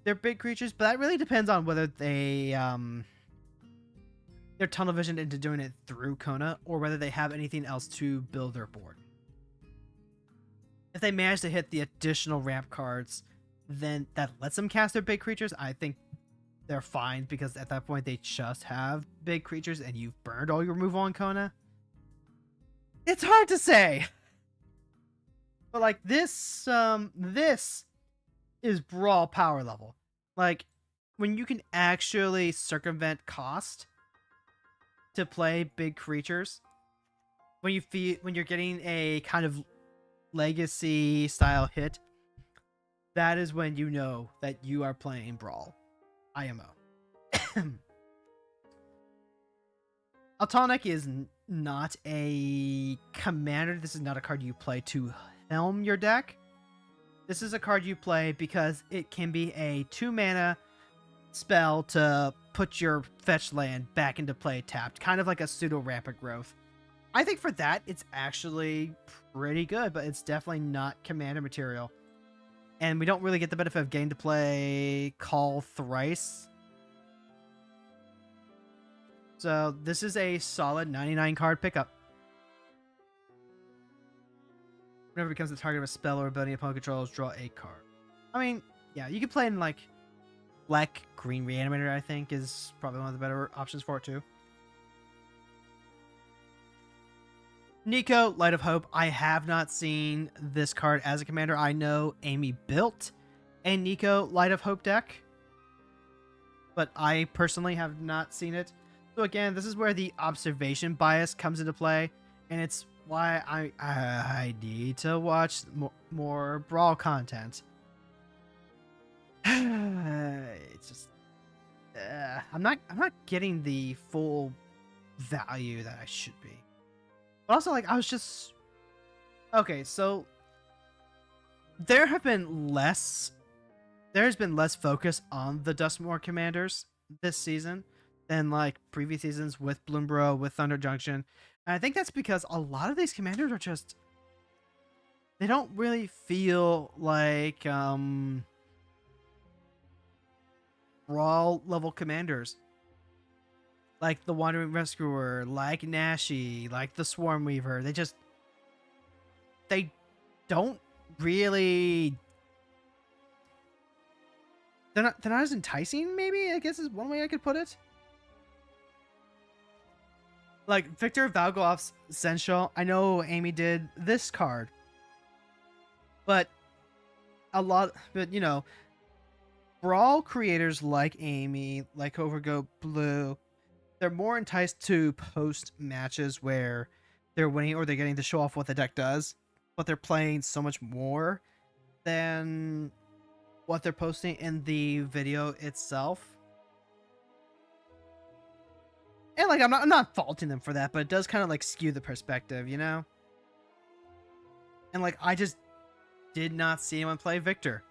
their big creatures. But that really depends on whether they're tunnel visioned into doing it through Kona, or whether they have anything else to build their board. If they manage to hit the additional ramp cards, then that lets them cast their big creatures, I think they're fine, because at that point they just have big creatures and you've burned all your removal on Kona. It's hard to say. But like this is Brawl power level. Like, when you can actually circumvent cost to play big creatures, when you're getting a kind of legacy style hit, that is when you know that you are playing Brawl. IMO. Altonic is not a commander. This is not a card you play to helm your deck. This is a card you play because it can be a 2-mana spell to put your fetch land back into play tapped. Kind of like a pseudo rampant growth. I think for that, it's actually pretty good, but it's definitely not commander material. And we don't really get the benefit of getting to play Call Thrice. So this is a solid 99 card pickup. Whenever it becomes the target of a spell or ability opponent controls, draw a card. I mean, yeah, you can play in like black green reanimator. I think is probably one of the better options for it too. Nico, Light of Hope. I have not seen this card as a commander. I know Amy built a Nico Light of Hope deck, but I personally have not seen it. So again, this is where the observation bias comes into play, and it's why I need to watch more Brawl content. It's just I'm not getting the full value that I should be. But also, like, I was just okay. So there has been less focus on the Duskmourne commanders this season than like previous seasons with Bloomborough, with Thunder Junction. And I think that's because a lot of these commanders are just, they don't really feel like Brawl level commanders. Like the Wandering Rescuer, like Nashi, like the Swarm Weaver. They don't really, they're not as enticing, maybe, I guess is one way I could put it. Like Victor Valgoff's Essential, I know Amy did this card, but you know, Brawl creators like Amy, like Overgo Blue, they're more enticed to post matches where they're winning or they're getting to show off what the deck does, but they're playing so much more than what they're posting in the video itself. And like, I'm not faulting them for that, but it does kind of like skew the perspective, you know? And like, I just did not see anyone play Victor.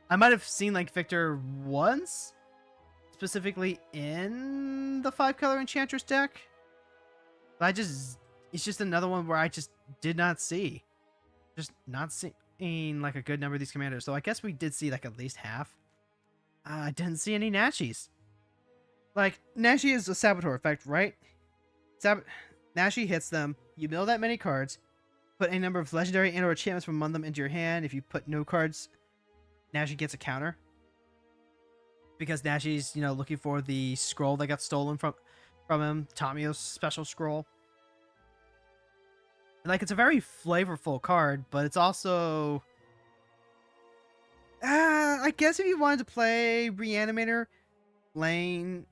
I might have seen like Victor once, specifically in the 5-color Enchantress deck. But it's just another one where I just did not see. Just not seeing like a good number of these commanders. So I guess we did see like at least half. I didn't see any Nashis. Like, Nashi is a Saboteur effect, right? Nashi hits them. You mill that many cards. Put a number of legendary and/or enchantments from among them into your hand. If you put no cards, Nashi gets a counter. Because Nashi's, you know, looking for the scroll that got stolen from him. Tamio's special scroll. And, like, it's a very flavorful card, but it's also... I guess if you wanted to play Reanimator, letting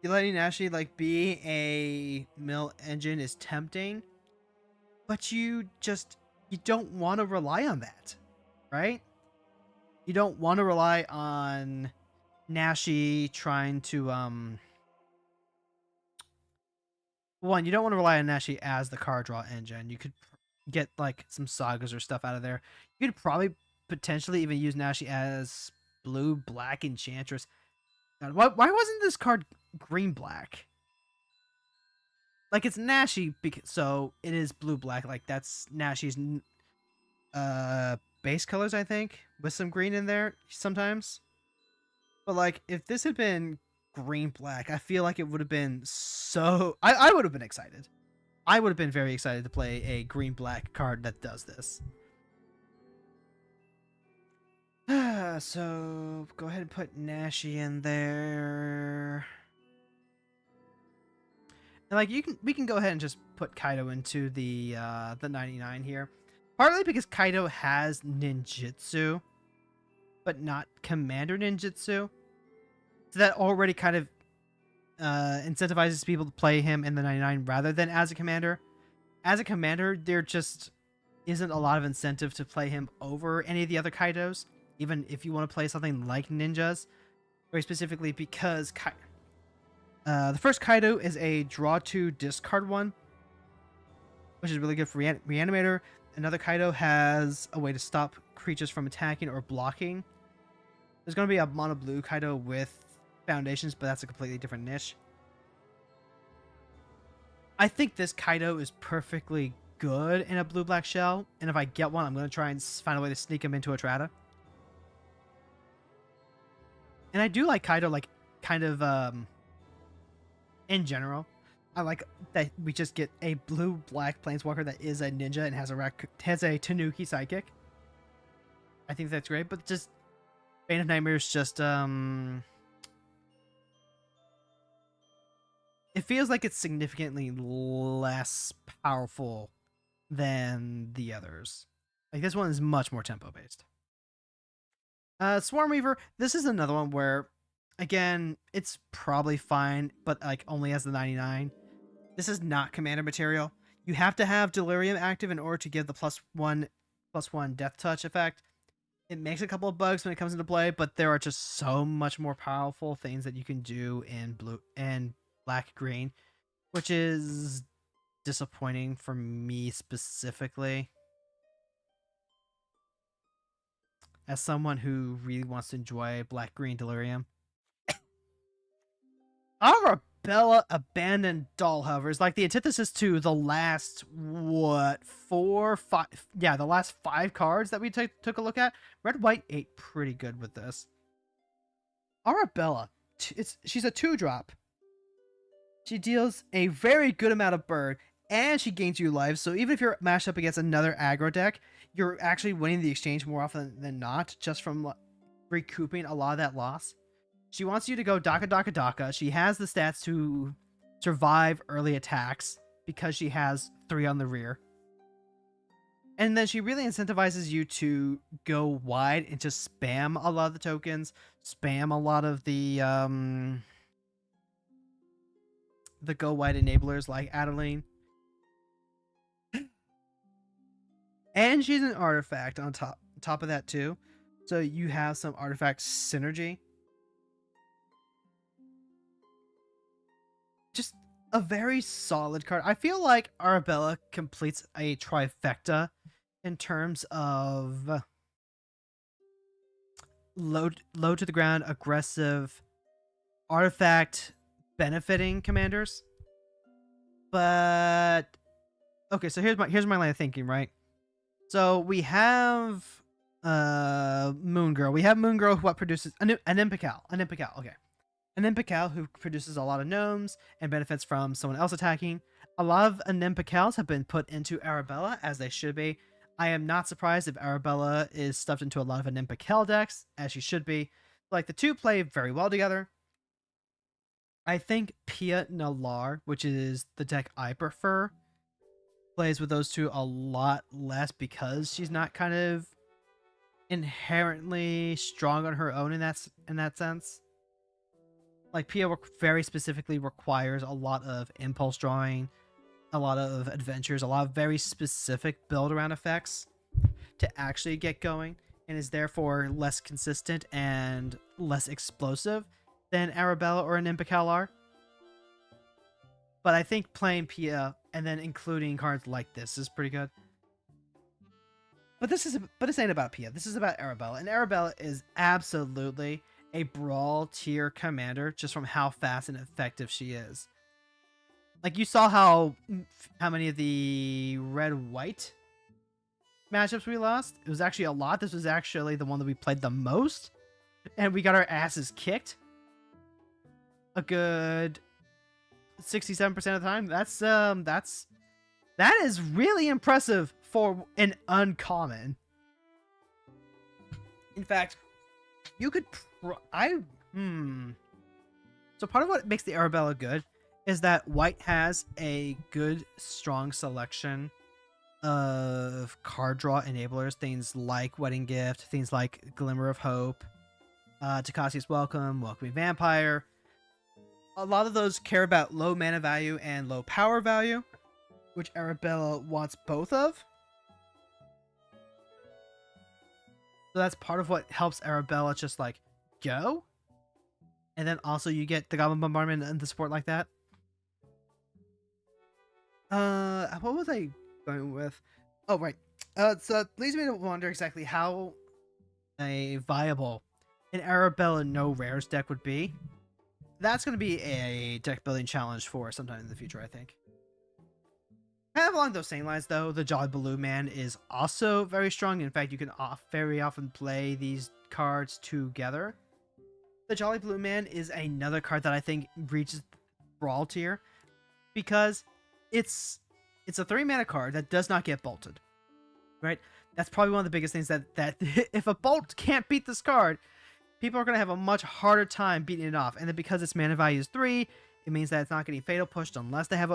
Nashi like be a mill engine is tempting, but you don't want to rely on that, right? You don't want to rely on Nashi trying to you don't want to rely on Nashi as the card draw engine. You could get like some sagas or stuff out of there. You could probably potentially even use Nashi as blue-black Enchantress. God, why wasn't this card green-black? Like, it's Nashi, so it is blue-black. Like, that's Nashi's base colors, I think, with some green in there sometimes. But, like, if this had been green-black, I feel like it would have been so... I would have been excited. I would have been very excited to play a green-black card that does this. So go ahead and put Nashi in there. And like we can go ahead and just put Kaido into the 99 here. Partly because Kaido has ninjutsu, but not commander ninjutsu. So that already kind of incentivizes people to play him in the 99 rather than as a commander. As a commander, there just isn't a lot of incentive to play him over any of the other Kaidos. Even if you want to play something like ninjas, very specifically because the first Kaido is a draw 2 discard 1, which is really good for Reanimator. Another Kaido has a way to stop creatures from attacking or blocking. There's going to be a mono blue Kaido with foundations, but that's a completely different niche. I think this Kaido is perfectly good in a blue-black shell, and if I get one, I'm going to try and find a way to sneak him into a Trata. And I do like Kaido, like, kind of, in general. I like that we just get a blue-black planeswalker that is a ninja and has a Tanuki sidekick. I think that's great, but just Bane of Nightmares just it feels like it's significantly less powerful than the others. Like this one is much more tempo based. Swarm Weaver, this is another one where again, it's probably fine, but like only as the 99. This is not commander material. You have to have Delirium active in order to give the +1/+1 death touch effect. It makes a couple of bugs when it comes into play, but there are just so much more powerful things that you can do in blue and black green, which is disappointing for me specifically. As someone who really wants to enjoy black green Delirium. Arabella Abandoned Doll, however, is like the antithesis to the last, what, 4, 5... Yeah, the last 5 cards that we took a look at. Red, White, 8 pretty good with this. Arabella, she's a 2-drop. She deals a very good amount of burn, and she gains you life, so even if you're matched up against another aggro deck, you're actually winning the exchange more often than not, just from recouping a lot of that loss. She wants you to go Daka Daka Daka. She has the stats to survive early attacks because she has 3 on the rear. And then she really incentivizes you to go wide and just spam a lot of the tokens, spam a lot of the go wide enablers like Adeline. And she's an artifact on top of that too. So you have some artifact synergy. Just a very solid card. I feel like Arabella completes a trifecta in terms of low to the ground, aggressive, artifact benefiting commanders. But okay, so here's my line of thinking, right? So we have Moon Girl. We have Moon Girl, who produces an Impical. Okay. An Impical who produces a lot of gnomes and benefits from someone else attacking. A lot of Animpicals have been put into Arabella, as they should be. I am not surprised if Arabella is stuffed into a lot of Animpical decks, as she should be. Like, the two play very well together. I think Pia Nalar, which is the deck I prefer, plays with those two a lot less because she's not kind of inherently strong on her own in that sense. Like, Pia very specifically requires a lot of impulse drawing, a lot of adventures, a lot of very specific build around effects to actually get going, and is therefore less consistent and less explosive than Arabella or an Impical are. But I think playing Pia and then including cards like this is pretty good. But this ain't about Pia. This is about Arabella, and Arabella is absolutely a Brawl tier commander just from how fast and effective she is. Like, you saw how many of the red-white matchups we lost. It was actually a lot. This was actually the one that we played the most, and we got our asses kicked a good 67% of the time. That is really impressive for an uncommon. In fact, you could So part of what makes the Arabella good is that white has a good, strong selection of card draw enablers, things like Wedding Gift, things like Glimmer of Hope, Takasi's Welcoming Vampire. A lot of those care about low mana value and low power value, which Arabella wants both of. So that's part of what helps Arabella just like go. And then also you get the Goblin Bombardment and the support like that. What was I going with? Oh, right. So it leads me to wonder exactly how a viable an Arabella no rares deck would be. That's going to be a deck building challenge for sometime in the future, I think. Kind of along those same lines, though, the Jolly Blue Man is also very strong. In fact, you can very often play these cards together. The Jolly Blue Man is another card that I think reaches Brawl tier. because it's a 3-mana card that does not get bolted, right? That's probably one of the biggest things that if a bolt can't beat this card, people are going to have a much harder time beating it off. And then because its mana value is 3, it means that it's not getting fatal pushed unless they have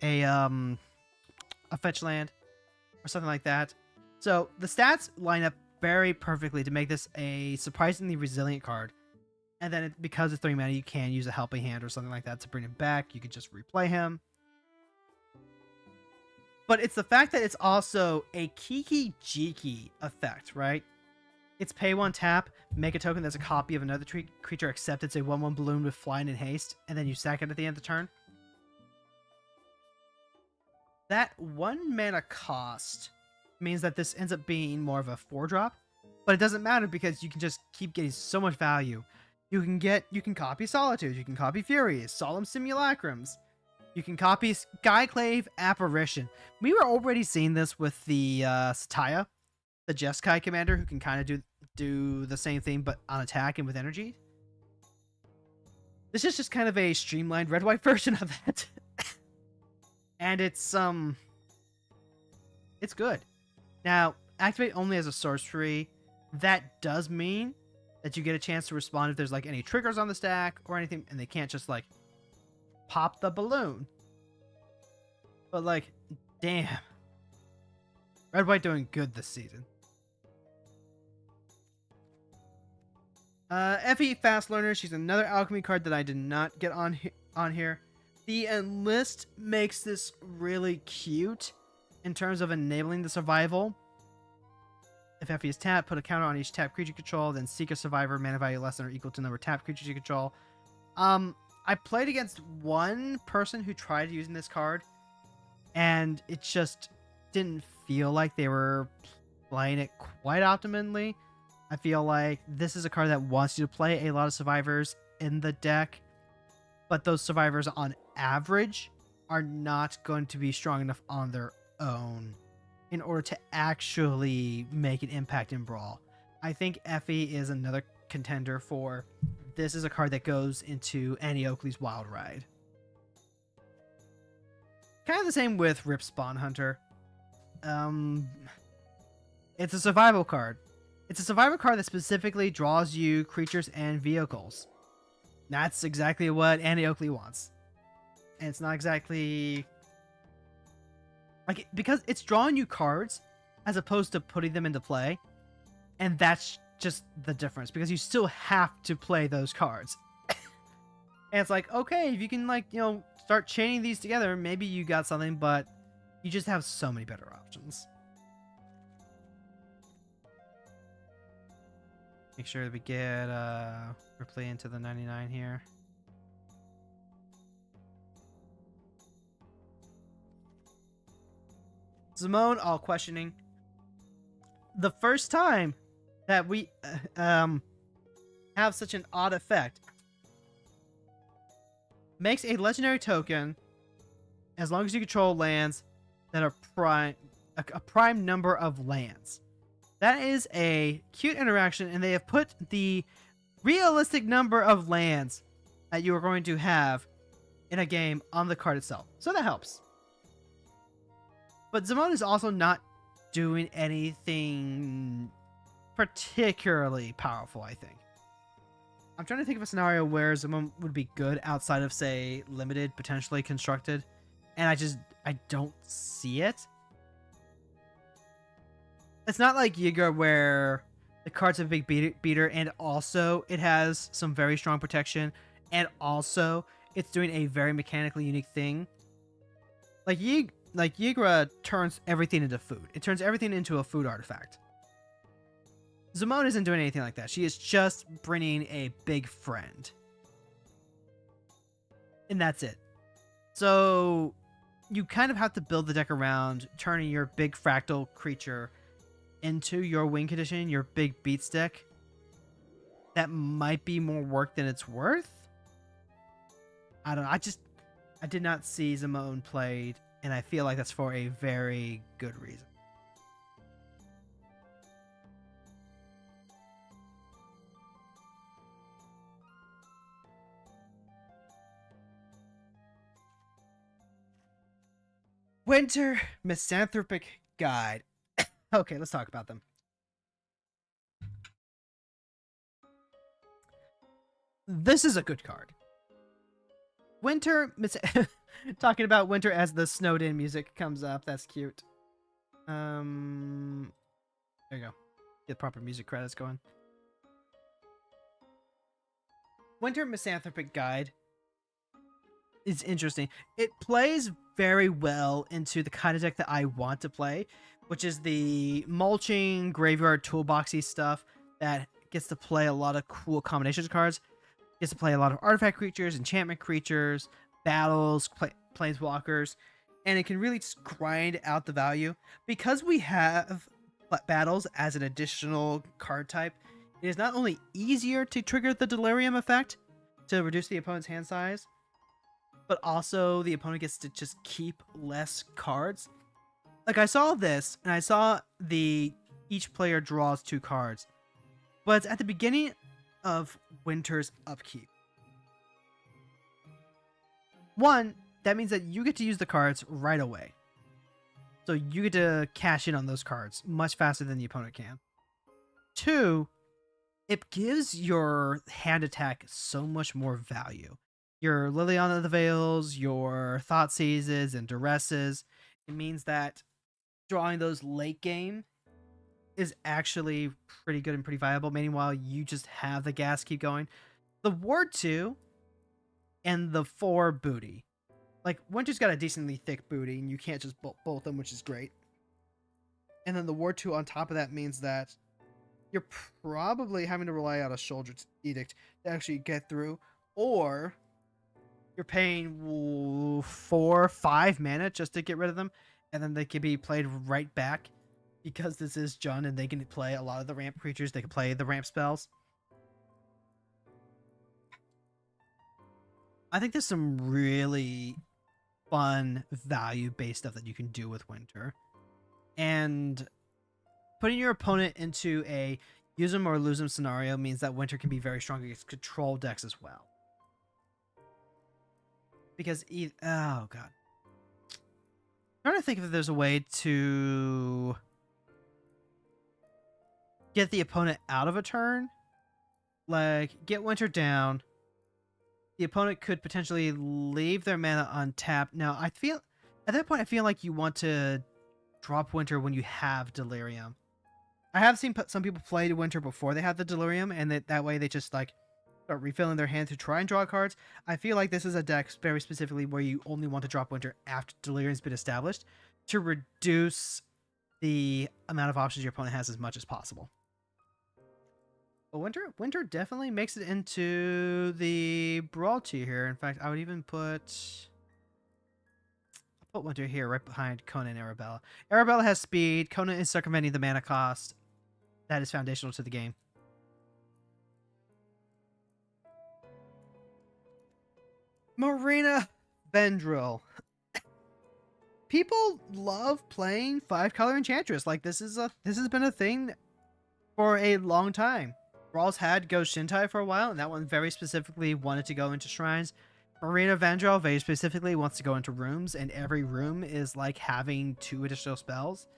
a fetch land or something like that. So the stats line up very perfectly to make this a surprisingly resilient card. And then because it's 3 mana, you can use a helping hand or something like that to bring him back. You could just replay him. But it's the fact that it's also a Kiki Jiki effect, right? It's pay 1 tap, make a token that's a copy of another creature except it's a 1/1 balloon with flying and haste, and then you sack it at the end of the turn. That 1 mana cost means that this ends up being more of a 4-drop, but it doesn't matter because you can just keep getting so much value. You can copy Solitude, you can copy Furies, Solemn Simulacrums, you can copy Skyclave Apparition. We were already seeing this with the Satya, the Jeskai commander, who can kind of do the same thing but on attack and with energy. This is just kind of a streamlined red-white version of that. And it's good. Now, activate only as a sorcery. That does mean that you get a chance to respond if there's like any triggers on the stack or anything, and they can't just like pop the balloon. But like, damn. Red-white doing good this season. Effie Fast Learner, she's another alchemy card that I did not get on here. The Enlist makes this really cute in terms of enabling the survival. If Effie is tapped, put a counter on each tapped creature control, then seek a survivor, mana value less than or equal to the number of tapped creatures you control. I played against one person who tried using this card, and it just didn't feel like they were playing it quite optimally. I feel like this is a card that wants you to play a lot of survivors in the deck, but those survivors on average are not going to be strong enough on their own in order to actually make an impact in Brawl. I think Effie is another contender for this is a card that goes into Annie Oakley's Wild Ride. Kind of the same with Rip Spawn Hunter. It's a survival card. It's a survival card that specifically draws you creatures and vehicles. That's exactly what Annie Oakley wants. And it's not exactly... like, because it's drawing you cards as opposed to putting them into play. And that's just the difference, because you still have to play those cards. And it's like, okay, if you can, like, you know, start chaining these together, maybe you got something, but you just have so many better options. Make sure that we get Ripley into the 99 here. Simone, all questioning. The first time that we have such an odd effect, makes a legendary token as long as you control lands that are a prime number of lands. That is a cute interaction, and they have put the realistic number of lands that you are going to have in a game on the card itself. So that helps. But Simone is also not doing anything particularly powerful, I think. I'm trying to think of a scenario where Simone would be good outside of, say, limited, potentially constructed. And I don't see it. It's not like Yiga where the card's a big beater and also it has some very strong protection and also it's doing a very mechanically unique thing. Like Yigra turns everything into food. It turns everything into a food artifact. Simone isn't doing anything like that. She is just bringing a big friend. And that's it. So you kind of have to build the deck around turning your big fractal creature into your win condition, your big beat stick. That might be more work than it's worth. I don't know. I did not see Simone played, and I feel like that's for a very good reason. Winter Misanthropic Guide. Okay, let's talk about them. This is a good card. Winter talking about winter as the snowed in music comes up. That's cute. There you go. Get proper music credits going. Winter Misanthropic Guide is interesting. It plays very well into the kind of deck that I want to play, which is the mulching graveyard toolboxy stuff that gets to play a lot of cool combinations cards. Gets to play a lot of artifact creatures, enchantment creatures, battles, planeswalkers, and it can really just grind out the value. Because we have battles as an additional card type, it is not only easier to trigger the delirium effect to reduce the opponent's hand size, but also the opponent gets to just keep less cards. Like, I saw this, and I saw each player draws 2 cards, but it's at the beginning of Winter's upkeep. 1, that means that you get to use the cards right away. So you get to cash in on those cards much faster than the opponent can. 2, it gives your hand attack so much more value. Your Liliana of the Veils, your Thought Seizes and Duresses. It means that drawing those late game is actually pretty good and pretty viable. Meanwhile, you just have the gas keep going. The Ward 2 and the 4 booty. Like, Winter's got a decently thick booty, and you can't just bolt them, which is great. And then the Ward 2 on top of that means that you're probably having to rely on a Shoulder's Edict to actually get through, or you're paying 4 or 5 mana just to get rid of them, and then they can be played right back because this is Jund and they can play a lot of the ramp creatures. They can play the ramp spells. I think there's some really fun value-based stuff that you can do with Winter. And putting your opponent into a use them or lose them scenario means that Winter can be very strong against control decks as well. Because, oh god. I'm trying to think if there's a way to get the opponent out of a turn. Like, get Winter down. The opponent could potentially leave their mana untapped. Now, I feel at that point, I feel like you want to drop Winter when you have Delirium. I have seen some people play Winter before they have the Delirium, and that way they just like start refilling their hand to try and draw cards. I feel like this is a deck very specifically where you only want to drop Winter after Delirium's been established to reduce the amount of options your opponent has as much as possible. But Winter definitely makes it into the Brawl tier here. In fact, I would even put Winter here right behind Conan and Arabella. Arabella has speed. Conan is circumventing the mana cost. That is foundational to the game. Marina Vendrill. People love playing 5-color Enchantress. Like, this has been a thing for a long time. Brawl's had Go Shintai for a while, and that one very specifically wanted to go into shrines. Marina Vendrill very specifically wants to go into rooms, and every room is like having 2 additional spells.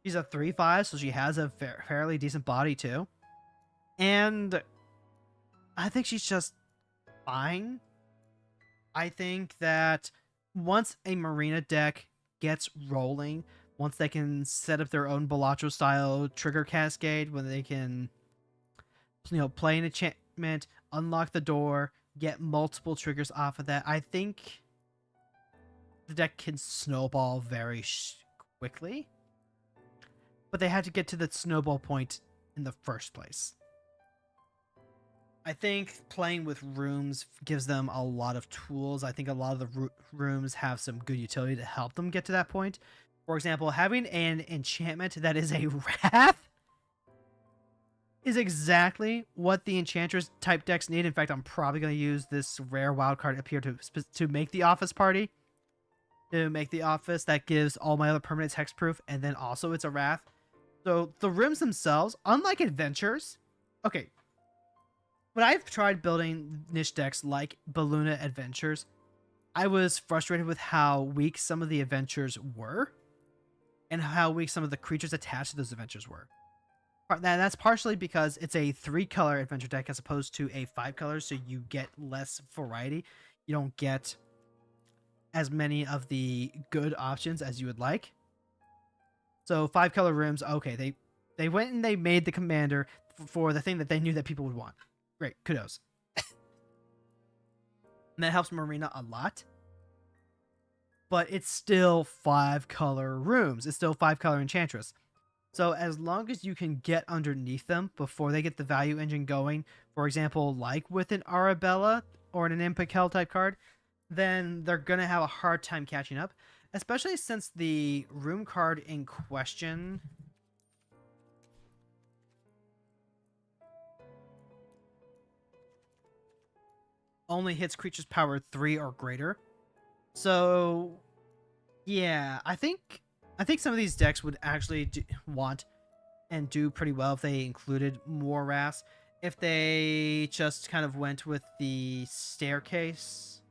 She's a 3/5, so she has a fairly decent body too. And I think she's just fine. I think that once a Marina deck gets rolling, once they can set up their own Balatro style trigger cascade, when they can, play an enchantment, unlock the door, get multiple triggers off of that, I think the deck can snowball very quickly. But they had to get to the snowball point in the first place. I think playing with rooms gives them a lot of tools. I think a lot of the rooms have some good utility to help them get to that point. For example, having an enchantment that is a Wrath is exactly what the Enchantress type decks need. In fact, I'm probably going to use this rare wildcard up here to make the Office party. To make the Office that gives all my other permanents hexproof, and then also it's a Wrath. So the rooms themselves, unlike Adventures, okay, when I've tried building niche decks like Balluna Adventures, I was frustrated with how weak some of the adventures were and how weak some of the creatures attached to those adventures were. That's partially because it's a 3-color adventure deck as opposed to a 5-color, so you get less variety. You don't get as many of the good options as you would like. So 5-color rooms, okay, they went and they made the commander for the thing that they knew that people would want. Great, kudos. And that helps Marina a lot. But it's still 5-color rooms. It's still 5-color Enchantress. So as long as you can get underneath them before they get the value engine going, for example, like with an Arabella or an Impekel type card, then they're going to have a hard time catching up. Especially since the room card in question only hits creatures power 3 or greater. So, yeah, I think some of these decks would actually want and do pretty well if they included more wraths. If they just kind of went with the staircase.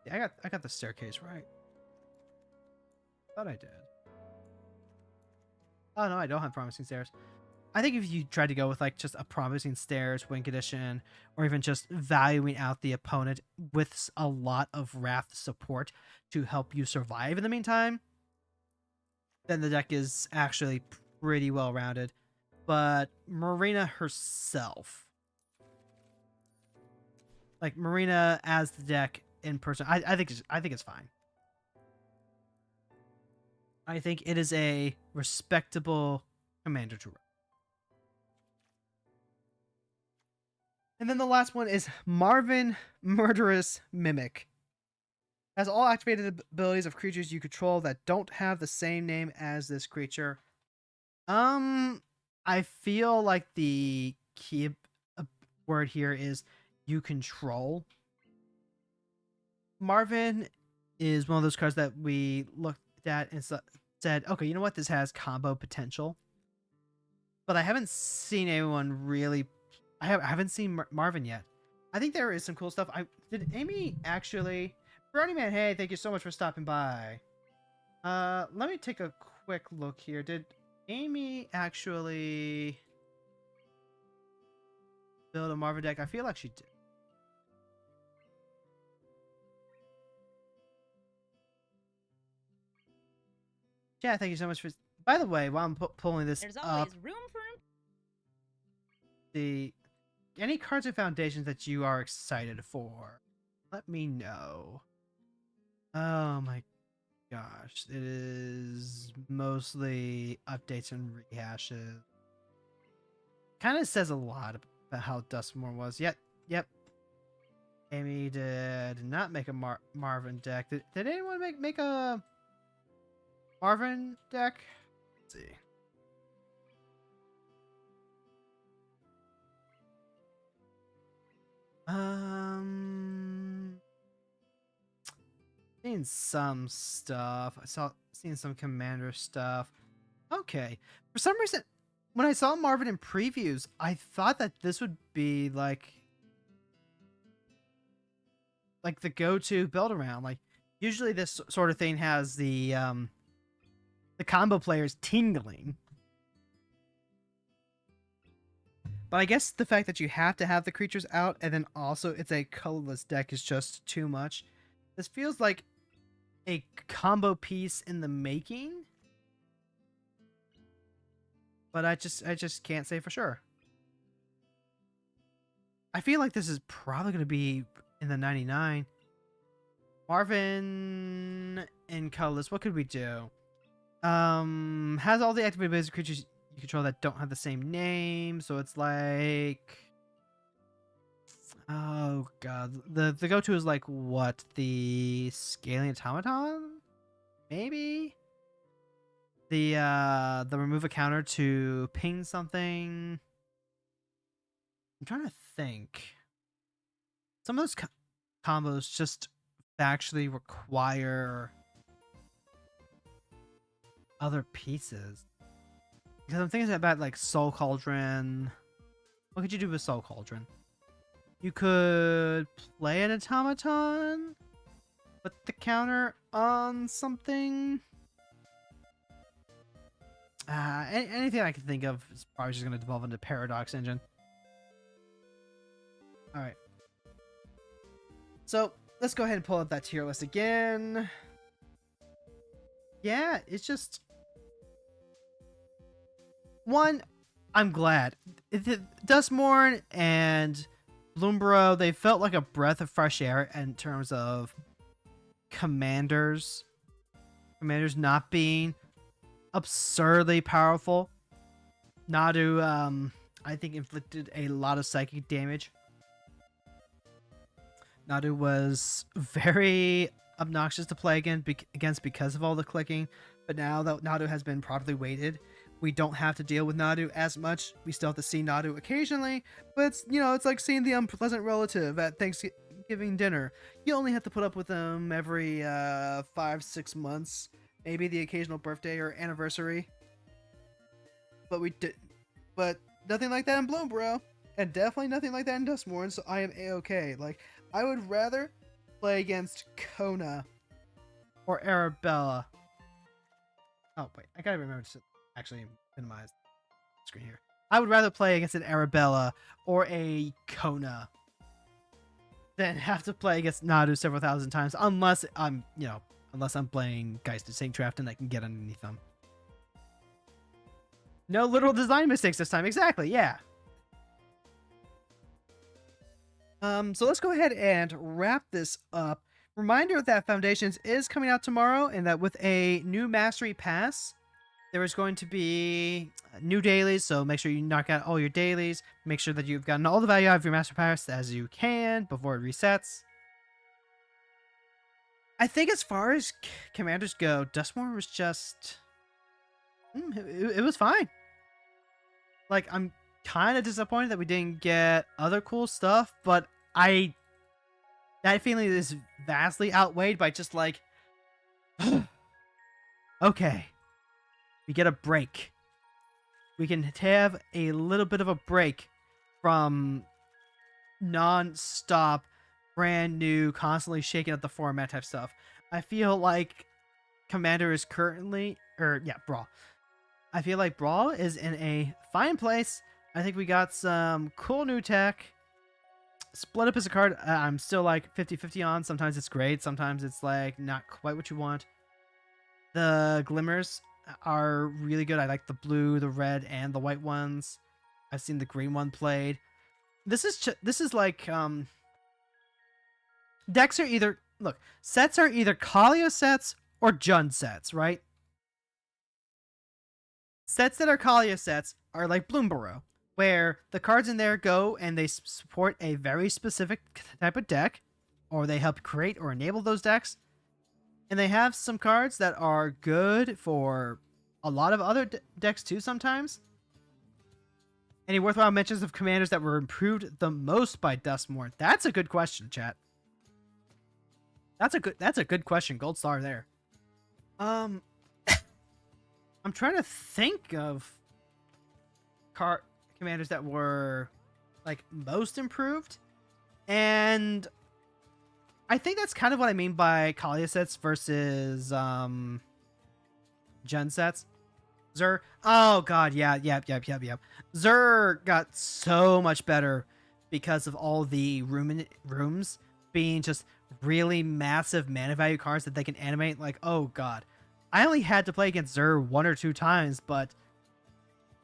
Yeah, I got the staircase right. Thought I did. Oh no, I don't have Promising Stairs. I think if you tried to go with like just a Promising Stairs, Wing Condition, or even just valuing out the opponent with a lot of Wrath support to help you survive in the meantime, then the deck is actually pretty well rounded. But Marina herself, like Marina as the deck in person, I think it's fine. I think it is a respectable commander to run. And then the last one is Marvin Murderous Mimic. Has all activated abilities of creatures you control that don't have the same name as this creature. I feel like the key word here is you control. Marvin is one of those cards that we looked at and said, okay, you know what? This has combo potential. But I haven't seen anyone really... I haven't seen Marvin yet. I think there is some cool stuff. Did Amy actually... Brownie Man, hey, thank you so much for stopping by. Let me take a quick look here. Did Amy actually build a Marvin deck? I feel like she did. Yeah, thank you so much for... By the way, while I'm pulling this There's always room for... Any cards or foundations that you are excited for, let me know. Oh my gosh. It is mostly updates and rehashes. Kind of says a lot about how Duskmourne was. Yep. Amy did not make a Marvin deck. Did anyone make a Marvin deck? Let's see. Seen some stuff. Seen some commander stuff. Okay. For some reason, when I saw Marvin in previews, I thought that this would be like the go-to build around. Like usually this sort of thing has the combo players tingling. But I guess the fact that you have to have the creatures out and then also it's a colorless deck is just too much. This feels like a combo piece in the making. But I just can't say for sure. I feel like this is probably going to be in the 99. Marvin in colorless. What could we do? Has all the activated abilities of creatures you control that don't have the same name, so it's like, oh god, the go-to is like what, the Scaling Automaton, maybe the remove a counter to ping something. I'm trying to think. Some of those combos just actually require other pieces. Because I'm thinking about like Soul Cauldron. What could you do with Soul Cauldron? You could play an automaton put the counter on something. Anything I can think of is probably just going to devolve into Paradox Engine. All right. So let's go ahead and pull up that tier list again. Yeah, it's just... One, I'm glad. Duskmourne and Bloomborough, they felt like a breath of fresh air in terms of commanders. Commanders not being absurdly powerful. Nadu, I think, inflicted a lot of psychic damage. Nadu was very obnoxious to play against because of all the clicking, but now that Nadu has been properly weighted, we don't have to deal with Nadu as much. We still have to see Nadu occasionally, but it's, you know, it's like seeing the unpleasant relative at Thanksgiving dinner. You only have to put up with them every 5-6 months, maybe the occasional birthday or anniversary. But nothing like that in Bloomborough, and definitely nothing like that in Duskmourne. So I am a-okay. Like, I would rather play against Kona or Arabella. Oh wait, I gotta remember to actually minimize the screen here. I would rather play against an Arabella or a Kona than have to play against Nadu several thousand times, unless I'm playing Geist of Saint Traft and I can get underneath them. No literal design mistakes this time. Exactly, yeah. So let's go ahead and wrap this up. Reminder that Foundations is coming out tomorrow, and that with a new Mastery Pass, there is going to be new dailies, so make sure you knock out all your dailies. Make sure that you've gotten all the value out of your Master Pass as you can before it resets. I think as far as commanders go, Duskmourne was just... it was fine. Like, I'm kind of disappointed that we didn't get other cool stuff, but that feeling is vastly outweighed by just like, okay, we get a break. We can have a little bit of a break from non-stop, brand new, constantly shaking up the format type stuff. I feel like Commander is currently, Brawl. I feel like Brawl is in a fine place. I think we got some cool new tech. Split Up is a card I'm still like 50-50 on. Sometimes it's great. Sometimes it's like not quite what you want. The Glimmers are really good. I like the blue, the red, and the white ones. I've seen the green one played. This is like decks are either sets are either Kalia sets or Jund sets, right? Sets that are Kalia sets are like Bloomborough, where the cards in there go and they support a very specific type of deck, or they help create or enable those decks. And they have some cards that are good for a lot of other decks too sometimes. Any worthwhile mentions of commanders that were improved the most by Duskmourne? That's a good question, chat. That's a good question. Gold star there. I'm trying to think of commanders that were like most improved, and I think that's kind of what I mean by Kalia sets versus Jund sets. Zur, oh god, yeah. Zur got so much better because of all the rooms being just really massive mana value cards that they can animate. Like, oh god, I only had to play against Zur 1 or 2 times, but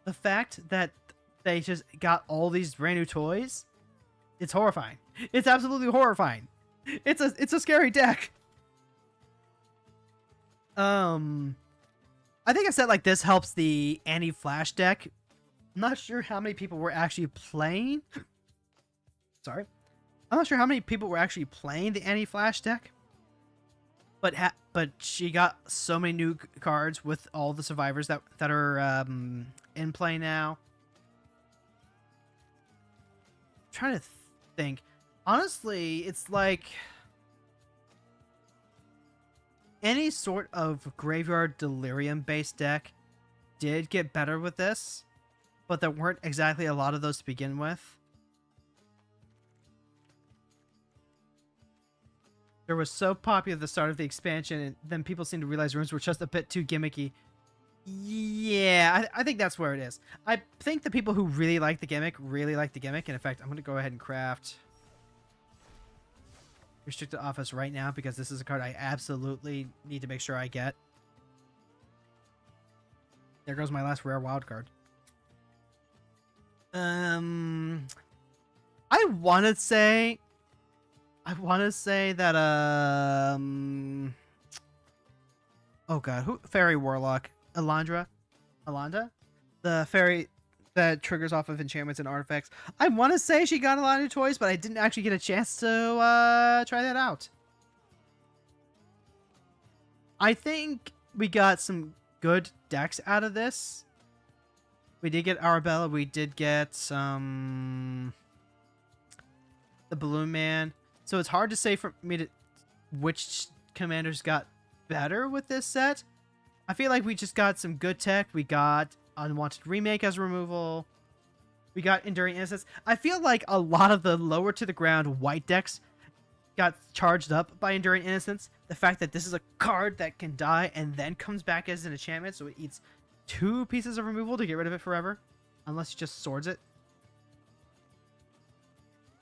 the fact that they just got all these brand new toys, it's horrifying. It's absolutely horrifying. It's a scary deck. I think I said like this helps the anti-flash deck. I'm not sure how many people were actually playing. Sorry. I'm not sure how many people were actually playing the anti-flash deck. But she got so many new cards with all the survivors that are in play now. I'm trying to think. Honestly, it's like any sort of graveyard delirium based deck did get better with this, but there weren't exactly a lot of those to begin with. was so popular at the start of the expansion, and then people seemed to realize rooms were just a bit too gimmicky. Yeah, I think that's where it is. I think the people who really like the gimmick, and in fact, I'm going to go ahead and craft Restricted Office right now, because this is a card I absolutely need to make sure I get. There goes my last rare wild card. I want to say that oh god, who? Fairy Warlock, Alanda, the fairy that triggers off of enchantments and artifacts. I want to say she got a lot of toys, but I didn't actually get a chance to try that out. I think we got some good decks out of this. We did get Arabella. We did get the Balloon Man. So it's hard to say for me to which commanders got better with this set. I feel like we just got some good tech. We got Unwanted Remake as removal. We got Enduring Innocence. I feel like a lot of the lower to the ground white decks got charged up by Enduring Innocence. The fact that this is a card that can die and then comes back as an enchantment, so it eats 2 pieces of removal to get rid of it forever, unless you just swords it.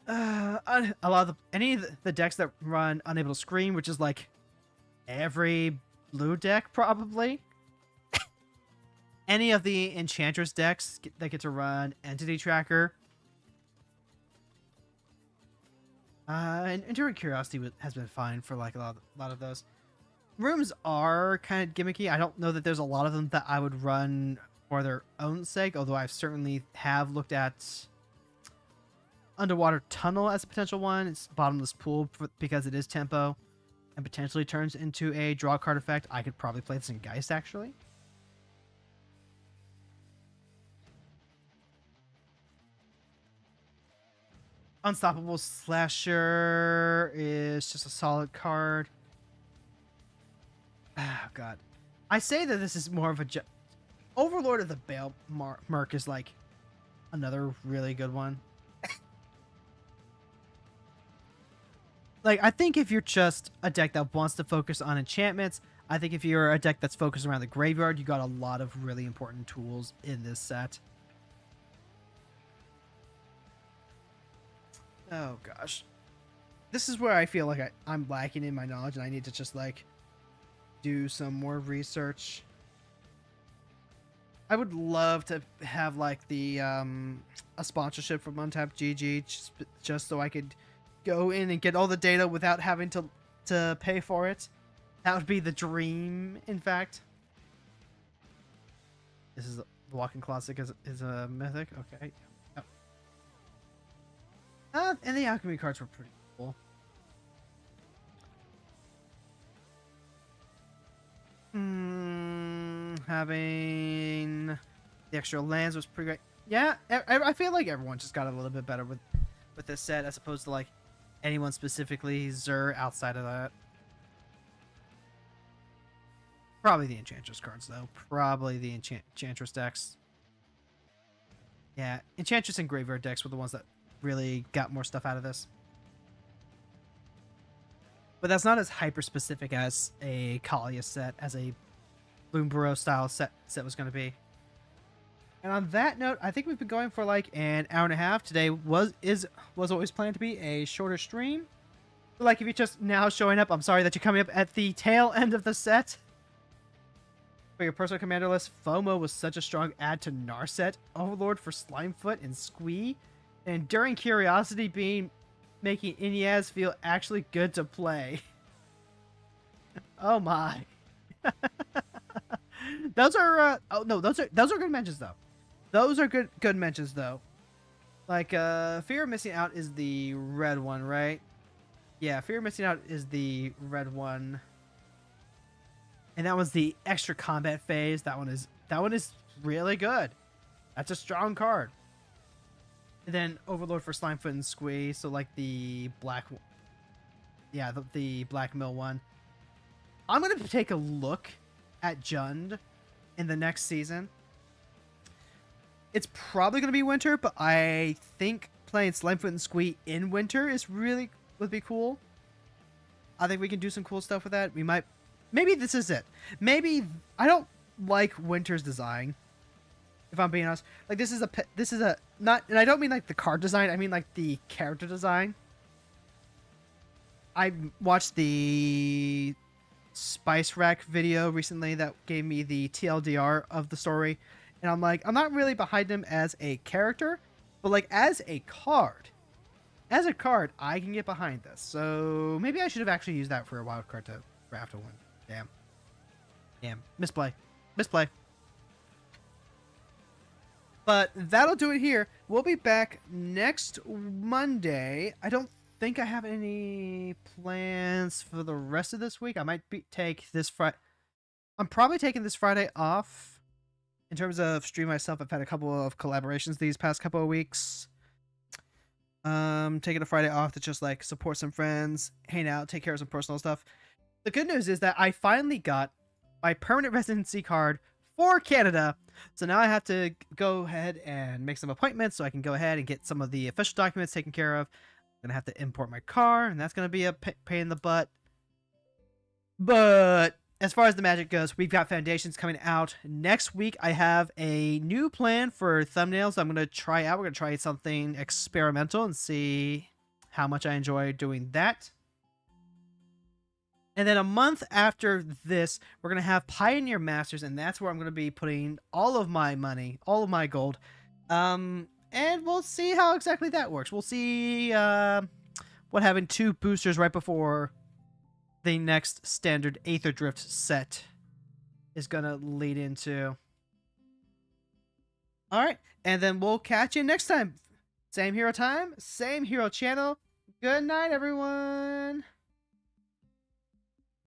A lot of any of the decks that run Unable to Scream, which is like every blue deck probably. Any of the Enchantress decks that get to run Entity Tracker. And Enduring Curiosity has been fine for like a lot of those. Rooms are kind of gimmicky. I don't know that there's a lot of them that I would run for their own sake, although I certainly have looked at Underwater Tunnel as a potential one. It's Bottomless Pool because it is tempo and potentially turns into a draw card effect. I could probably play this in Geist, actually. Unstoppable Slasher is just a solid card. Oh, God. I say that this is more of a... Overlord of the Bale Merc is, like, another really good one. Like, I think if you're just a deck that wants to focus on enchantments, I think if you're a deck that's focused around the graveyard, you got a lot of really important tools in this set. Oh, gosh. This is where I feel like I'm lacking in my knowledge, and I need to just, like, do some more research. I would love to have, like, the, a sponsorship from Untapped GG, just so I could go in and get all the data without having to pay for it. That would be the dream, in fact. This is the Walking Classic is a mythic. Okay. Yep. And the alchemy cards were pretty cool. Having the extra lands was pretty great. Yeah, I feel like everyone just got a little bit better with this set as opposed to like anyone specifically Zur outside of that. Probably the Enchantress cards though. Probably the Enchantress decks. Yeah, Enchantress and Graveyard decks were the ones that really got more stuff out of this. But that's not as hyper-specific as a Kalia set, as a Bloomburrow style set was going to be. And on that note, I think we've been going for like an hour and a half. Today was always planned to be a shorter stream. So like if you're just now showing up, I'm sorry that you're coming up at the tail end of the set. For your personal commander list, FOMO was such a strong add to Narset, Overlord for Slimefoot and Squee, and Enduring Curiosity making Inyaz feel actually good to play. Oh my. Those are those are good mentions though. Those are good mentions though. Like Fear of Missing Out is the red one, right? Yeah, Fear of Missing Out is the red one. And that was the extra combat phase. That one is really good. That's a strong card. And then Overlord for Slimefoot and Squee, so like the black, yeah, the Black Mill one. I'm gonna take a look at Jund in the next season. It's probably gonna be winter, but I think playing Slimefoot and Squee in winter would be cool. I think we can do some cool stuff with that. We might, maybe this is it. Maybe I don't like Winter's design. If I'm being honest, like this is a not, and I don't mean like the card design. I mean like the character design. I watched the Spice Rack video recently that gave me the TLDR of the story, and I'm like, I'm not really behind him as a character, but like as a card, I can get behind this. So maybe I should have actually used that for a wild card to draft a win. Damn, misplay. But that'll do it here. We'll be back next Monday. I don't think I have any plans for the rest of this week. I might take this Friday. I'm probably taking this Friday off in terms of stream myself. I've had a couple of collaborations these past couple of weeks. Taking a Friday off to just like support some friends, hang out, take care of some personal stuff. The good news is that I finally got my permanent residency card for Canada. So now I have to go ahead and make some appointments so I can go ahead and get some of the official documents taken care of. I'm going to have to import my car, and that's going to be a pain in the butt. But as far as the magic goes, we've got foundations coming out next week. I have a new plan for thumbnails I'm going to try out. We're going to try something experimental and see how much I enjoy doing that. And then a month after this, we're going to have Pioneer Masters, and that's where I'm going to be putting all of my money, all of my gold. And we'll see how exactly that works. We'll see what having 2 boosters right before the next standard Aether Drift set is going to lead into. All right, and then we'll catch you next time. Same hero time, same hero channel. Good night, everyone.